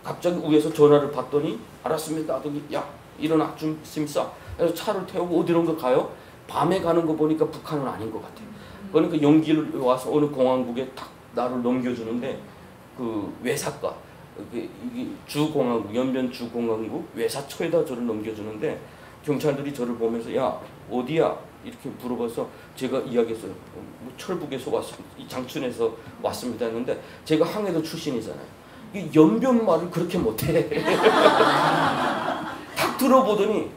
갑자기 위에서 전화를 받더니 알았습니다 하더니 야 일어나 좀 있으면 싸. 그래서 차를 태우고 어디론가 가요. 밤에 가는 거 보니까 북한은 아닌 것 같아요. 그러니까 연기를 와서 어느 공항국에 탁 나를 넘겨주는데 그 외사과 이게 주공항국 연변 주공항국 외사처에다 저를 넘겨주는데 경찰들이 저를 보면서 야 어디야 이렇게 물어봐서 제가 이야기했어요. 뭐 철북에서 왔습니다. 이 장춘에서 왔습니다 했는데 제가 항해도 출신이잖아요. 이 연변 말을 그렇게 못해. 딱 들어보더니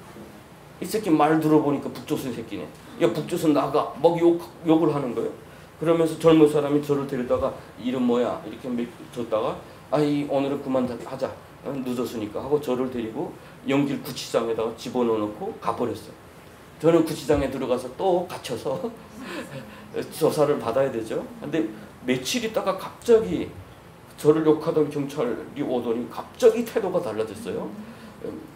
이 새끼 말 들어보니까 북조선 새끼네. 야 북조선 나가 막 욕을 하는 거예요. 그러면서 젊은 사람이 저를 데려다가 이름 뭐야 이렇게 줬다가 아이 오늘은 그만하자 늦었으니까 하고 저를 데리고 연길 구치장에다가 집어넣고 가버렸어요. 저는 구치장에 들어가서 또 갇혀서 조사를 받아야 되죠. 근데 며칠 있다가 갑자기 저를 욕하던 경찰이 오더니 갑자기 태도가 달라졌어요.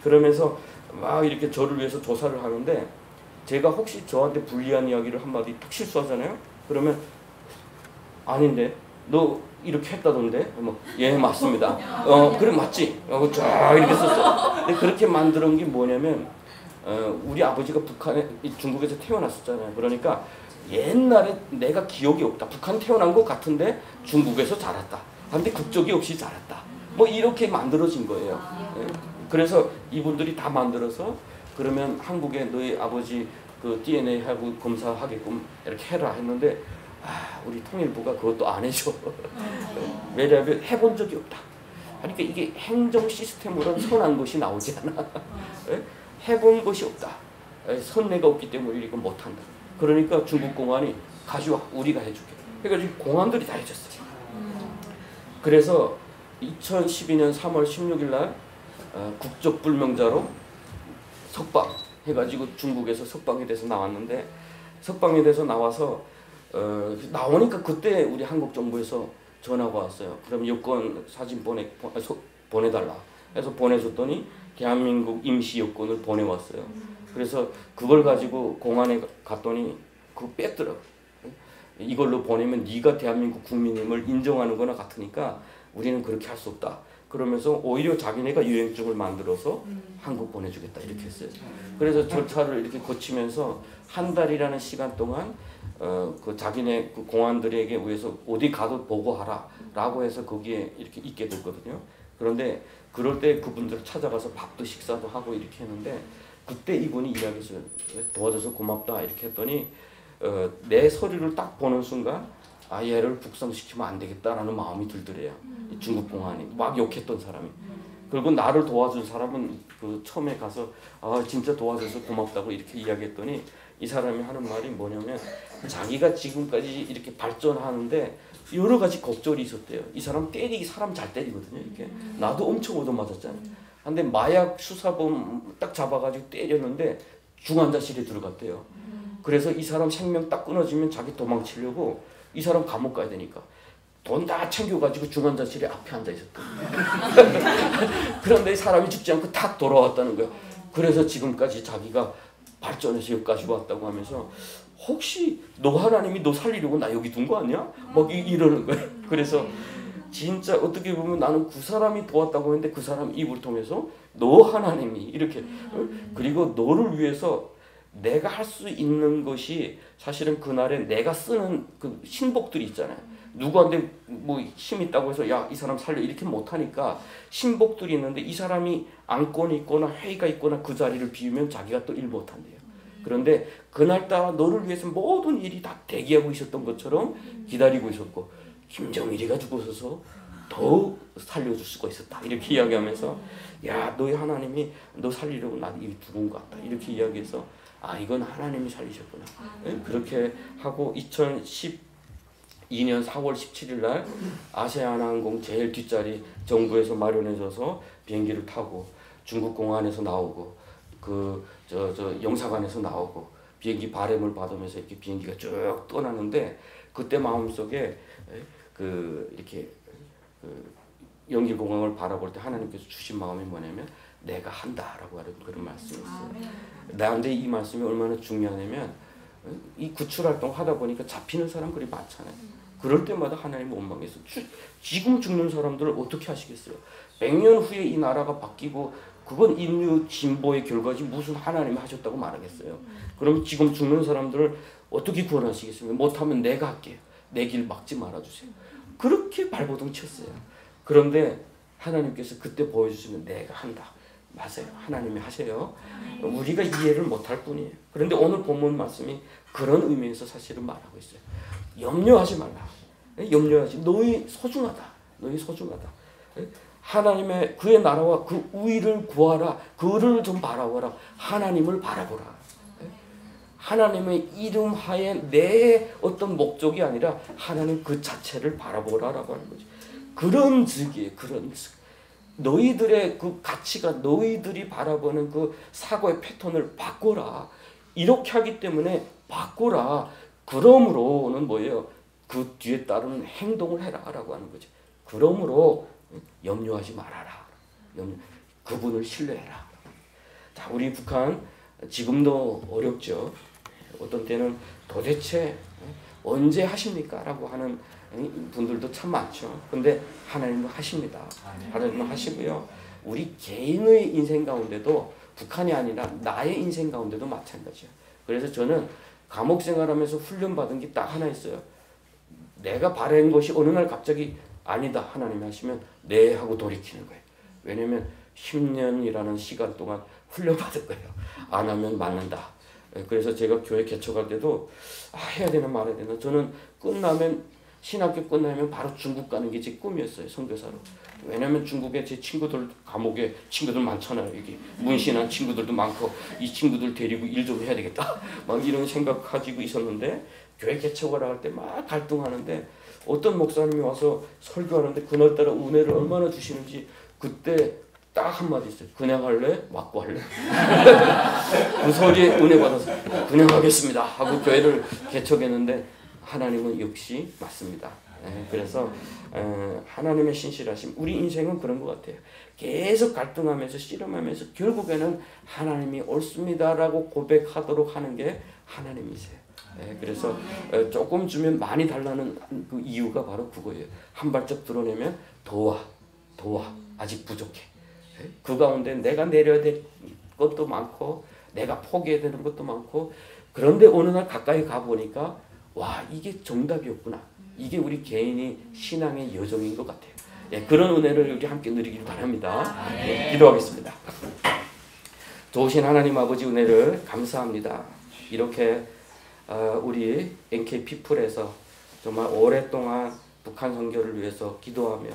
그러면서 막 이렇게 저를 위해서 조사를 하는데 제가 혹시 저한테 불리한 이야기를 한마디 딱 실수하잖아요. 그러면 아닌데 너 이렇게 했다던데? 예 맞습니다. 그래 맞지? 쫙 이렇게 썼어. 근데 그렇게 만드는 게 뭐냐면 우리 아버지가 중국에서 태어났었잖아요. 그러니까 옛날에 내가 기억이 없다. 북한 태어난 것 같은데 중국에서 자랐다. 근데 국적이 없이 자랐다. 뭐 이렇게 만들어진 거예요. 그래서 이분들이 다 만들어서 그러면 한국에 너희 아버지 그 DNA하고 검사하게끔 이렇게 해라 했는데 우리 통일부가 그것도 안 해줘. 왜냐하면 해본 적이 없다. 그러니까 이게 행정 시스템으로는 선한 것이 나오지 않아. 해본 것이 없다. 선례가 없기 때문에 이거 못한다. 그러니까 중국 공안이 가져와 우리가 해줄게. 그러니까 공안들이 다 해줬어요. 그래서 2012년 3월 16일 날 국적불명자로 석방 해가지고 중국에서 석방이 돼서 나왔는데 석방이 돼서 나와서 나오니까 그때 우리 한국 정부에서 전화가 왔어요. 그럼 여권 사진 보내달라. 그래서 보내줬더니 대한민국 임시 여권을 보내왔어요. 그래서 그걸 가지고 공안에 갔더니 그거 뺐더라고. 이걸로 보내면 네가 대한민국 국민임을 인정하는 거나 같으니까 우리는 그렇게 할 수 없다. 그러면서 오히려 자기네가 유행증을 만들어서 한국 보내주겠다 이렇게 했어요. 그래서 절차를 이렇게 거치면서 한 달이라는 시간 동안 그 자기네 그 공안들에게 의해서 어디 가도 보고하라 라고 해서 거기에 이렇게 있게 됐거든요. 그런데 그럴 때 그분들을 찾아가서 밥도 식사도 하고 이렇게 했는데 그때 이분이 이야기했어요. 도와줘서 고맙다 이렇게 했더니 내 서류를 딱 보는 순간 얘를 북송시키면 안 되겠다라는 마음이 들더래요. 중국 공안이 막 욕했던 사람이. 그리고 나를 도와준 사람은 그 처음에 가서 진짜 도와줘서 고맙다고 이렇게 이야기했더니 이 사람이 하는 말이 뭐냐면 자기가 지금까지 이렇게 발전하는데 여러 가지 걱정이 있었대요. 이 사람 사람 잘 때리거든요. 이렇게 나도 엄청 얻어맞았잖아요. 근데 마약 수사범 딱 잡아가지고 때렸는데 중환자실에 들어갔대요. 그래서 이 사람 생명 딱 끊어지면 자기 도망치려고 이 사람 감옥 가야 되니까 돈 다 챙겨가지고 중환자실에 앞에 앉아 있었다. 그런데 사람이 죽지 않고 탁 돌아왔다는 거야. 그래서 지금까지 자기가 발전해서 여기까지 왔다고 하면서 혹시 너 하나님이 너 살리려고 나 여기 둔 거 아니야? 막 이러는 거야. 그래서 진짜 어떻게 보면 나는 그 사람이 도왔다고 했는데 그 사람 입을 통해서 너 하나님이 이렇게 그리고 너를 위해서 내가 할 수 있는 것이 사실은 그날에 내가 쓰는 그 신복들이 있잖아요. 누구한테 뭐 힘 있다고 해서 야 이 사람 살려 이렇게 못하니까 신복들이 있는데 이 사람이 안건이 있거나 회의가 있거나 그 자리를 비우면 자기가 또 일 못한대요. 그런데 그날따라 너를 위해서 모든 일이 다 대기하고 있었던 것처럼 기다리고 있었고 김정일이가 죽어서서 더 살려줄 수가 있었다 이렇게 이야기하면서 야 너희 하나님이 너 살리려고 나 이 죽은 것 같다 이렇게 이야기해서 이건 하나님이 살리셨구나. 그렇게 하고 2012년 4월 17일 날 아시아나항공 제일 뒷자리 정부에서 마련해줘서 비행기를 타고 중국 공안에서 나오고 저 영사관에서 나오고 비행기 바람을 받으면서 이렇게 비행기가 쭉 떠나는데 그때 마음속에 이렇게 연길공항을 바라볼 때 하나님께서 주신 마음이 뭐냐면 내가 한다라고 하는 그런 말씀이었어요. 나한테 이 말씀이 얼마나 중요하냐면 이 구출활동 하다 보니까 잡히는 사람들이 많잖아요. 그럴 때마다 하나님 원망해서 지금 죽는 사람들을 어떻게 하시겠어요? 100년 후에 이 나라가 바뀌고 그건 인류 진보의 결과지 무슨 하나님이 하셨다고 말하겠어요. 그럼 지금 죽는 사람들을 어떻게 구원하시겠습니까? 못하면 내가 할게요. 내 길 막지 말아주세요. 그렇게 발버둥 쳤어요. 그런데 하나님께서 그때 보여주시면 내가 한다. 맞아요. 하나님이 하세요. 우리가 이해를 못할 뿐이에요. 그런데 오늘 본문 말씀이 그런 의미에서 사실은 말하고 있어요. 염려하지 말라. 염려하지. 너희 소중하다. 너희 소중하다. 하나님의 그의 나라와 그 의를 구하라. 그를 좀 바라보라. 하나님을 바라보라. 하나님의 이름 하에 내 어떤 목적이 아니라 하나님 그 자체를 바라보라라고 하는 거지. 그런 즉이에요. 그런 즉. 너희들의 그 가치가 너희들이 바라보는 그 사고의 패턴을 바꿔라. 이렇게 하기 때문에 바꿔라. 그러므로는 뭐예요? 그 뒤에 따르는 행동을 해라라고 하는 거죠. 그러므로 염려하지 말아라. 그분을 신뢰해라. 자, 우리 북한 지금도 어렵죠. 어떤 때는 도대체 언제 하십니까? 라고 하는 분들도 참 많죠. 근데 하나님은 하십니다. 하나님은 하시고요. 우리 개인의 인생 가운데도 북한이 아니라 나의 인생 가운데도 마찬가지예요. 그래서 저는 감옥 생활하면서 훈련받은 게 딱 하나 있어요. 내가 바란 것이 어느 날 갑자기 아니다 하나님이 하시면 네 하고 돌이키는 거예요. 왜냐면 10년이라는 시간 동안 훈련받은 거예요. 안 하면 맞는다. 그래서 제가 교회 개척할 때도 해야 되나 말아야 되나. 저는 신학교 끝나면 바로 중국 가는 게 제 꿈이었어요. 선교사로. 왜냐면 중국에 제 친구들 감옥에 친구들 많잖아요. 여기 문신한 친구들도 많고 이 친구들 데리고 일 좀 해야 되겠다. 막 이런 생각 가지고 있었는데 교회 개척을 할 때 막 갈등하는데 어떤 목사님이 와서 설교하는데 그날따라 은혜를 얼마나 주시는지 그때 딱 한마디 있어요. 그냥 할래? 맞고 할래? 그 소리에 은혜 받아서 그냥 하겠습니다 하고 교회를 개척했는데 하나님은 역시 맞습니다. 그래서 하나님의 신실하심, 우리 인생은 그런 것 같아요. 계속 갈등하면서 씨름하면서 결국에는 하나님이 옳습니다라고 고백하도록 하는 게 하나님이세요. 그래서 조금 주면 많이 달라는 그 이유가 바로 그거예요. 한 발짝 드러내면 도와 아직 부족해. 그 가운데 내가 내려야 될 것도 많고 내가 포기해야 되는 것도 많고 그런데 어느 날 가까이 가보니까 와 이게 정답이었구나. 이게 우리 개인이 신앙의 여정인 것 같아요. 그런 은혜를 우리 함께 누리길 바랍니다. 기도하겠습니다. 좋으신 하나님 아버지 은혜를 감사합니다. 이렇게 우리 NK피플에서 정말 오랫동안 북한 선교를 위해서 기도하며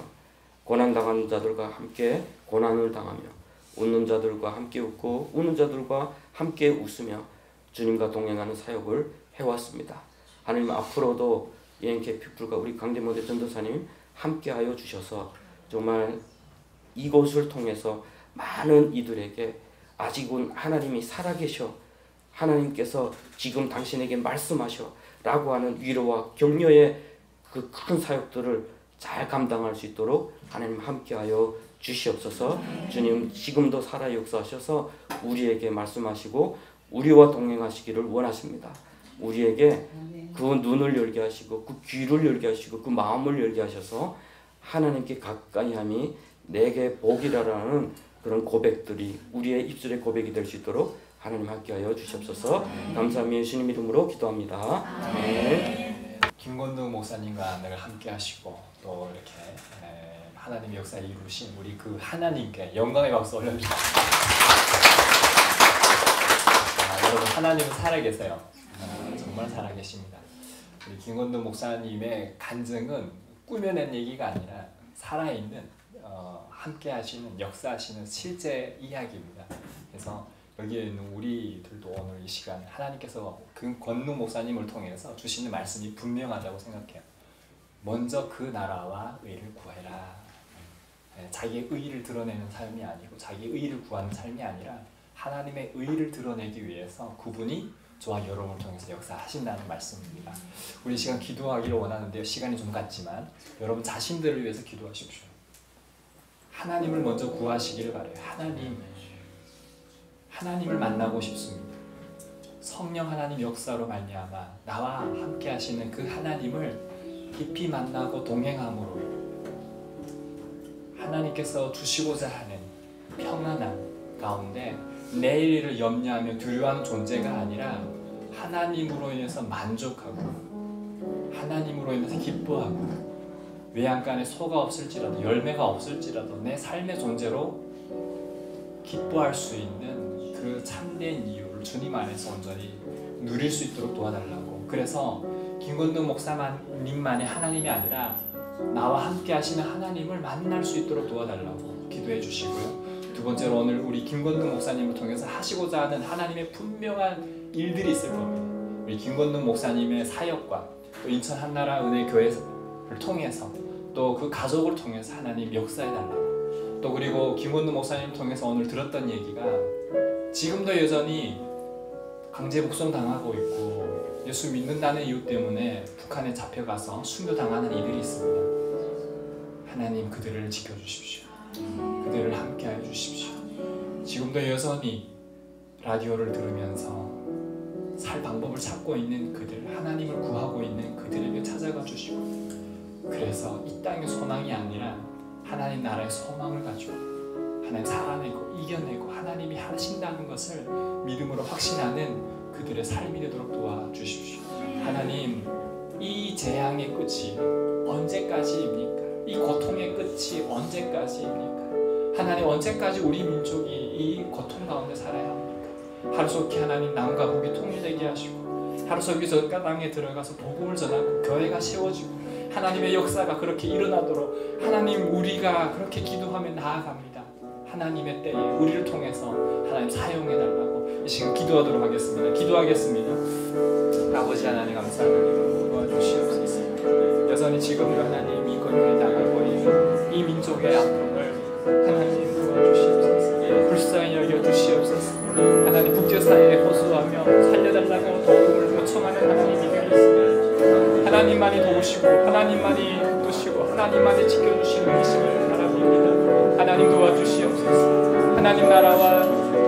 고난당하는 자들과 함께 고난을 당하며 웃는 자들과 함께 웃고 우는 자들과 함께 웃으며 주님과 동행하는 사역을 해왔습니다. 하나님 앞으로도 NK피플과 우리 강대모대 전도사님 함께하여 주셔서 정말 이곳을 통해서 많은 이들에게 아직은 하나님이 살아계셔 하나님께서 지금 당신에게 말씀하셔 라고 하는 위로와 격려의 그 큰 사역들을 잘 감당할 수 있도록 하나님 함께하여 주시옵소서. 주님 지금도 살아 역사하셔서 우리에게 말씀하시고 우리와 동행하시기를 원하십니다. 우리에게 그 눈을 열게 하시고 그 귀를 열게 하시고 그 마음을 열게 하셔서 하나님께 가까이함이 내게 복이라는 그런 고백들이 우리의 입술의 고백이 될 수 있도록 하나님 함께하여 주시옵소서. 감사하며 예수님 이름으로 기도합니다. 아멘. 김건동 목사님과 늘 함께하시고 또 이렇게 하나님의 역사를 이루신 우리 그 하나님께 영광의 박수 올려주십시오. 여러분 하나님은 살아계세요. 정말 살아계십니다. 우리 김건동 목사님의 간증은 꾸며낸 얘기가 아니라 살아있는 함께하시는 역사하시는 실제 이야기입니다. 그래서 여기에 있는 우리들도 오늘 이 시간 하나님께서 그 권능 목사님을 통해서 주시는 말씀이 분명하다고 생각해요. 먼저 그 나라와 의를 구해라. 자기의 의를 드러내는 삶이 아니고 자기의 의를 구하는 삶이 아니라 하나님의 의를 드러내기 위해서 그분이 저와 여러분을 통해서 역사하신다는 말씀입니다. 우리 이 시간 기도하기를 원하는데요. 시간이 좀 갔지만 여러분 자신들을 위해서 기도하십시오. 하나님을 먼저 구하시기를 바라요. 하나님을 만나고 싶습니다. 성령 하나님 역사로 말미암아 나와 함께 하시는 그 하나님을 깊이 만나고 동행함으로 하나님께서 주시고자 하는 평안함 가운데 내일을 염려하며 두려워하는 존재가 아니라 하나님으로 인해서 만족하고 하나님으로 인해서 기뻐하고 외양간에 소가 없을지라도 열매가 없을지라도 내 삶의 존재로 기뻐할 수 있는 그 참된 이유를 주님 안에서 온전히 누릴 수 있도록 도와달라고. 그래서 김건동 목사님만의 하나님이 아니라 나와 함께 하시는 하나님을 만날 수 있도록 도와달라고 기도해 주시고요. 두 번째로 오늘 우리 김건능 목사님을 통해서 하시고자 하는 하나님의 분명한 일들이 있을 겁니다. 우리 김건능 목사님의 사역과 또 인천 한나라 은혜교회를 통해서 또 그 가족을 통해서 하나님 역사해 달라고, 또 그리고 김건능 목사님을 통해서 오늘 들었던 얘기가 지금도 여전히 강제 북송 당하고 있고 예수 믿는다는 이유 때문에 북한에 잡혀가서 순교당하는 이들이 있습니다. 하나님 그들을 지켜주십시오. 그들을 함께하여 주십시오. 지금도 여전히 라디오를 들으면서 살 방법을 찾고 있는 그들, 하나님을 구하고 있는 그들에게 찾아가 주시고, 그래서 이 땅의 소망이 아니라 하나님 나라의 소망을 가지고 하나님 살아내고 이겨내고 하나님이 하신다는 것을 믿음으로 확신하는 그들의 삶이 되도록 도와주십시오. 하나님, 이 재앙의 끝이 언제까지입니까? 이 고통의 끝이 언제까지입니까? 하나님, 언제까지 우리 민족이 이 고통 가운데 살아야 합니까? 하루속히 하나님 남과 북이 통일되게 하시고, 하루속히 저 땅에 들어가서 복음을 전하고 교회가 세워지고 하나님의 역사가 그렇게 일어나도록 하나님, 우리가 그렇게 기도하며 나아갑니다. 하나님의 때에 우리를 통해서 하나님 사용해달라고 이 시간 기도하도록 하겠습니다. 기도하겠습니다. 아버지 하나님, 감사합니다. 도와주시옵소서. 여전히 지금도 하나님 이 고통에 당하고 있는 이 민족의 아픔을 하나님 도와주시옵소서. 불쌍히 여겨주시옵소서. 하나님, 국제사회에 호소하며 살려달라고 도움을 요청하는 하나님이 되겠습니다. 하나님만이 도우시고 하나님만이 붙드시고 하나님만이 지켜주시는 이심을 바라봅니다. 하나님 도와주시옵소서. 하나님 나라와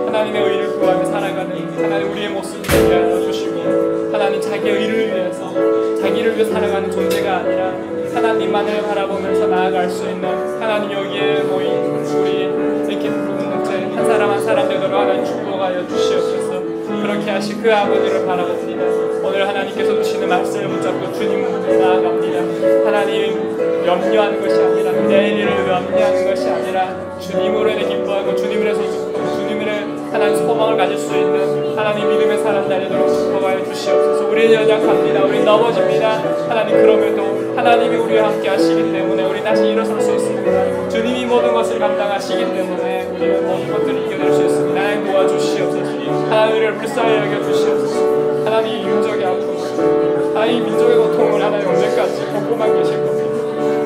하나님의 의를 구하며 살아가는 하나님 우리의 모습을 되게 하여 주시고, 하나님 자기의 의를 위해서 자기를 위해 살아가는 존재가 아니라 하나님만을 바라보면서 나아갈 수 있는 하나님 여기에 모인 우리 이렇게 공동체 한 사람 한 사람 되도록 하나님 축복하여 주시옵소서. 그렇게 하신 그 아버지를 바라봅니다. 오늘 하나님께서 주시는 말씀을 붙잡고 주님 앞에 나아갑니다. 하나님 염려하는 것이 아니라 내일을 염려하는 것이 아니라 주님으로 인해 기뻐하고 주님으로 해서 축복하고 주님으로 하나님 소망을 가질 수 있는 하나님 믿음의 사람 되도록 축복하여 주시옵소서. 우리는 연약합니다. 우리는 넘어집니다. 하나님, 그럼에도 하나님이 우리와 함께 하시기 때문에 우리 다시 일어설 수 있습니다. 주님이 모든 것을 감당하시기 때문에 우리는 모든 것들을 이겨낼 수 있습니다. 하나님 도와주시옵소서. 하나님 우리를 불쌍히 여겨주시옵소서. 하나님 이 민족의 아픔을, 하나님 이 민족의 고통을 하나님 언제까지 겪고만 계실 겁니다.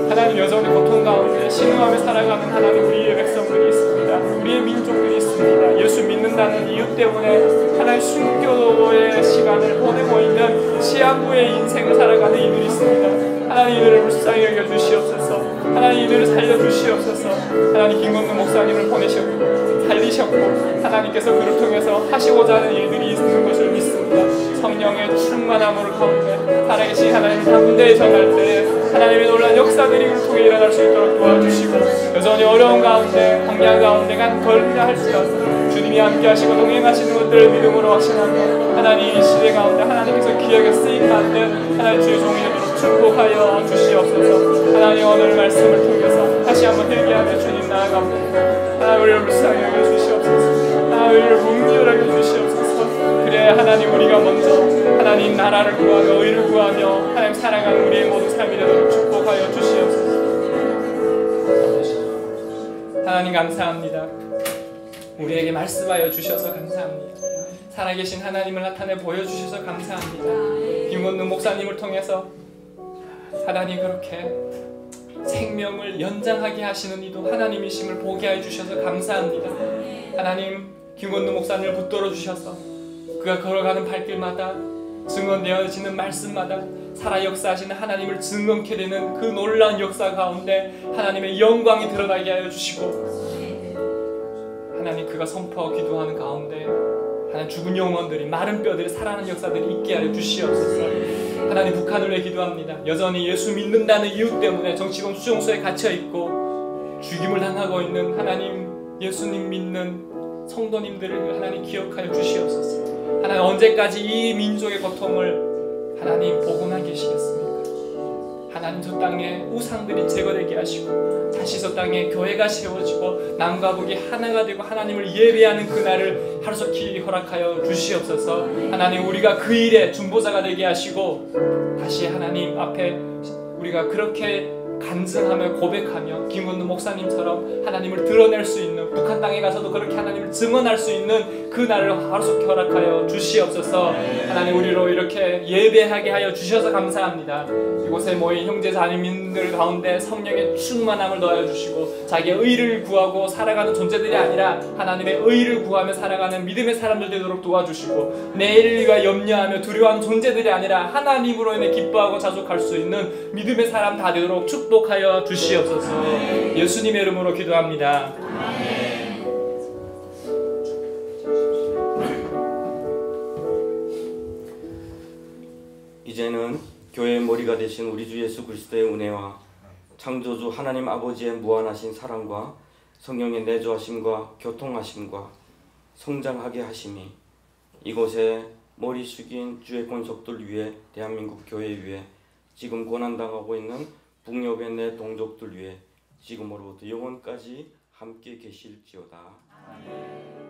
하나님 여전히 고통 가운데 신음하며 살아가는 하나님 우리의 백성들이 있습니다. 우리의 민족들이 있습니다. 예수 믿는다는 이유 때문에 하나님 순교의 시간을 보내고 있는 시한부의 인생을 살아가는 이들이 있습니다. 하나님 이들을 불쌍히 여겨주시옵소서. 하나님 이들을 살려주시옵소서. 하나님 김건능 목사님을 보내셨고 살리셨고 하나님께서 그를 통해서 하시고자 하는 일들이 있는 것을 믿습니다. 성령의 충만함을 가운데 살아계신 하나님을 한 군데에 전할 때 하나님의 놀라운 역사들이 그를 통해 일어날 수 있도록 도와주시고, 여전히 어려운 가운데 광야 가운데 걸리라 할지라도 주님이 함께 하시고 동행하시는 것들을 믿음으로 확신하며 하나님 이 시대 가운데 하나님께서 기억에 쓰임 받는 하나님 주의 종이 되도록 축복하여 주시옵소서. 하나님 오늘 말씀을 통해서 다시 한번 회개하며 주님 나아갑니다. 하나님 우리를 불쌍히 여겨주시옵소서. 하나님 우리를 긍휼하게 주시옵소서. 그래 하나님 우리가 먼저 하나님 나라를 구하며 의를 구하며 하나님 살아가는 우리의 모든 삶이 되도록 축복하여 주시옵소서. 하나님 감사합니다. 우리에게 말씀하여 주셔서 감사합니다. 살아계신 하나님을 나타내 보여주셔서 감사합니다. 김건능 목사님을 통해서 하나님 그렇게 생명을 연장하게 하시는 이도 하나님이심을 보게 해주셔서 감사합니다. 하나님 김건능 목사님을 붙들어 주셔서 그가 걸어가는 발길마다 증언되어지는 말씀마다 살아 역사하시는 하나님을 증언케 되는 그 놀라운 역사 가운데 하나님의 영광이 드러나게 하여 주시고, 하나님 그가 선포하고 기도하는 가운데 하나님 죽은 영혼들이 마른 뼈들이 살아나는 역사들이 있게 하여 주시옵소서. 하나님 북한을 위해 기도합니다. 여전히 예수 믿는다는 이유 때문에 정치범 수용소에 갇혀있고 죽임을 당하고 있는 하나님 예수님 믿는 성도님들을 하나님 기억하여 주시옵소서. 하나님 언제까지 이 민족의 고통을 하나님 보고만 계시겠습니까? 하나님 저 땅에 우상들이 제거되게 하시고 다시 저 땅에 교회가 세워지고 남과 북이 하나가 되고 하나님을 예배하는 그날을 하루속히 허락하여 주시옵소서. 하나님 우리가 그 일의 중보자가 되게 하시고 다시 하나님 앞에 우리가 그렇게 간증하며 고백하며 김건도 목사님처럼 하나님을 드러낼 수 있는, 북한 땅에 가서도 그렇게 하나님을 증언할 수 있는 그 날을 하루속히 허락하여 주시옵소서. 하나님, 우리로 이렇게 예배하게 하여 주셔서 감사합니다. 이곳에 모인 형제자매님들 가운데 성령의 충만함을 더하여 주시고 자기의 의를 구하고 살아가는 존재들이 아니라 하나님의 의를 구하며 살아가는 믿음의 사람들 되도록 도와주시고, 내일과 염려하며 두려워하는 존재들이 아니라 하나님으로 인해 기뻐하고 자족할 수 있는 믿음의 사람 다 되도록 축복하여 주시옵소서. 예수님의 이름으로 기도합니다. 이제는 교회의 머리가 되신 우리 주 예수 그리스도의 은혜와 창조주 하나님 아버지의 무한하신 사랑과 성령의 내주하심과 교통하심과 성장하게 하심이 이곳에 머리 숙인 주의 권속들 위에, 대한민국 교회 위에, 지금 고난당하고 있는 북녘의 내 동족들 위에 지금으로부터 영원까지 함께 계실지어다. 아멘.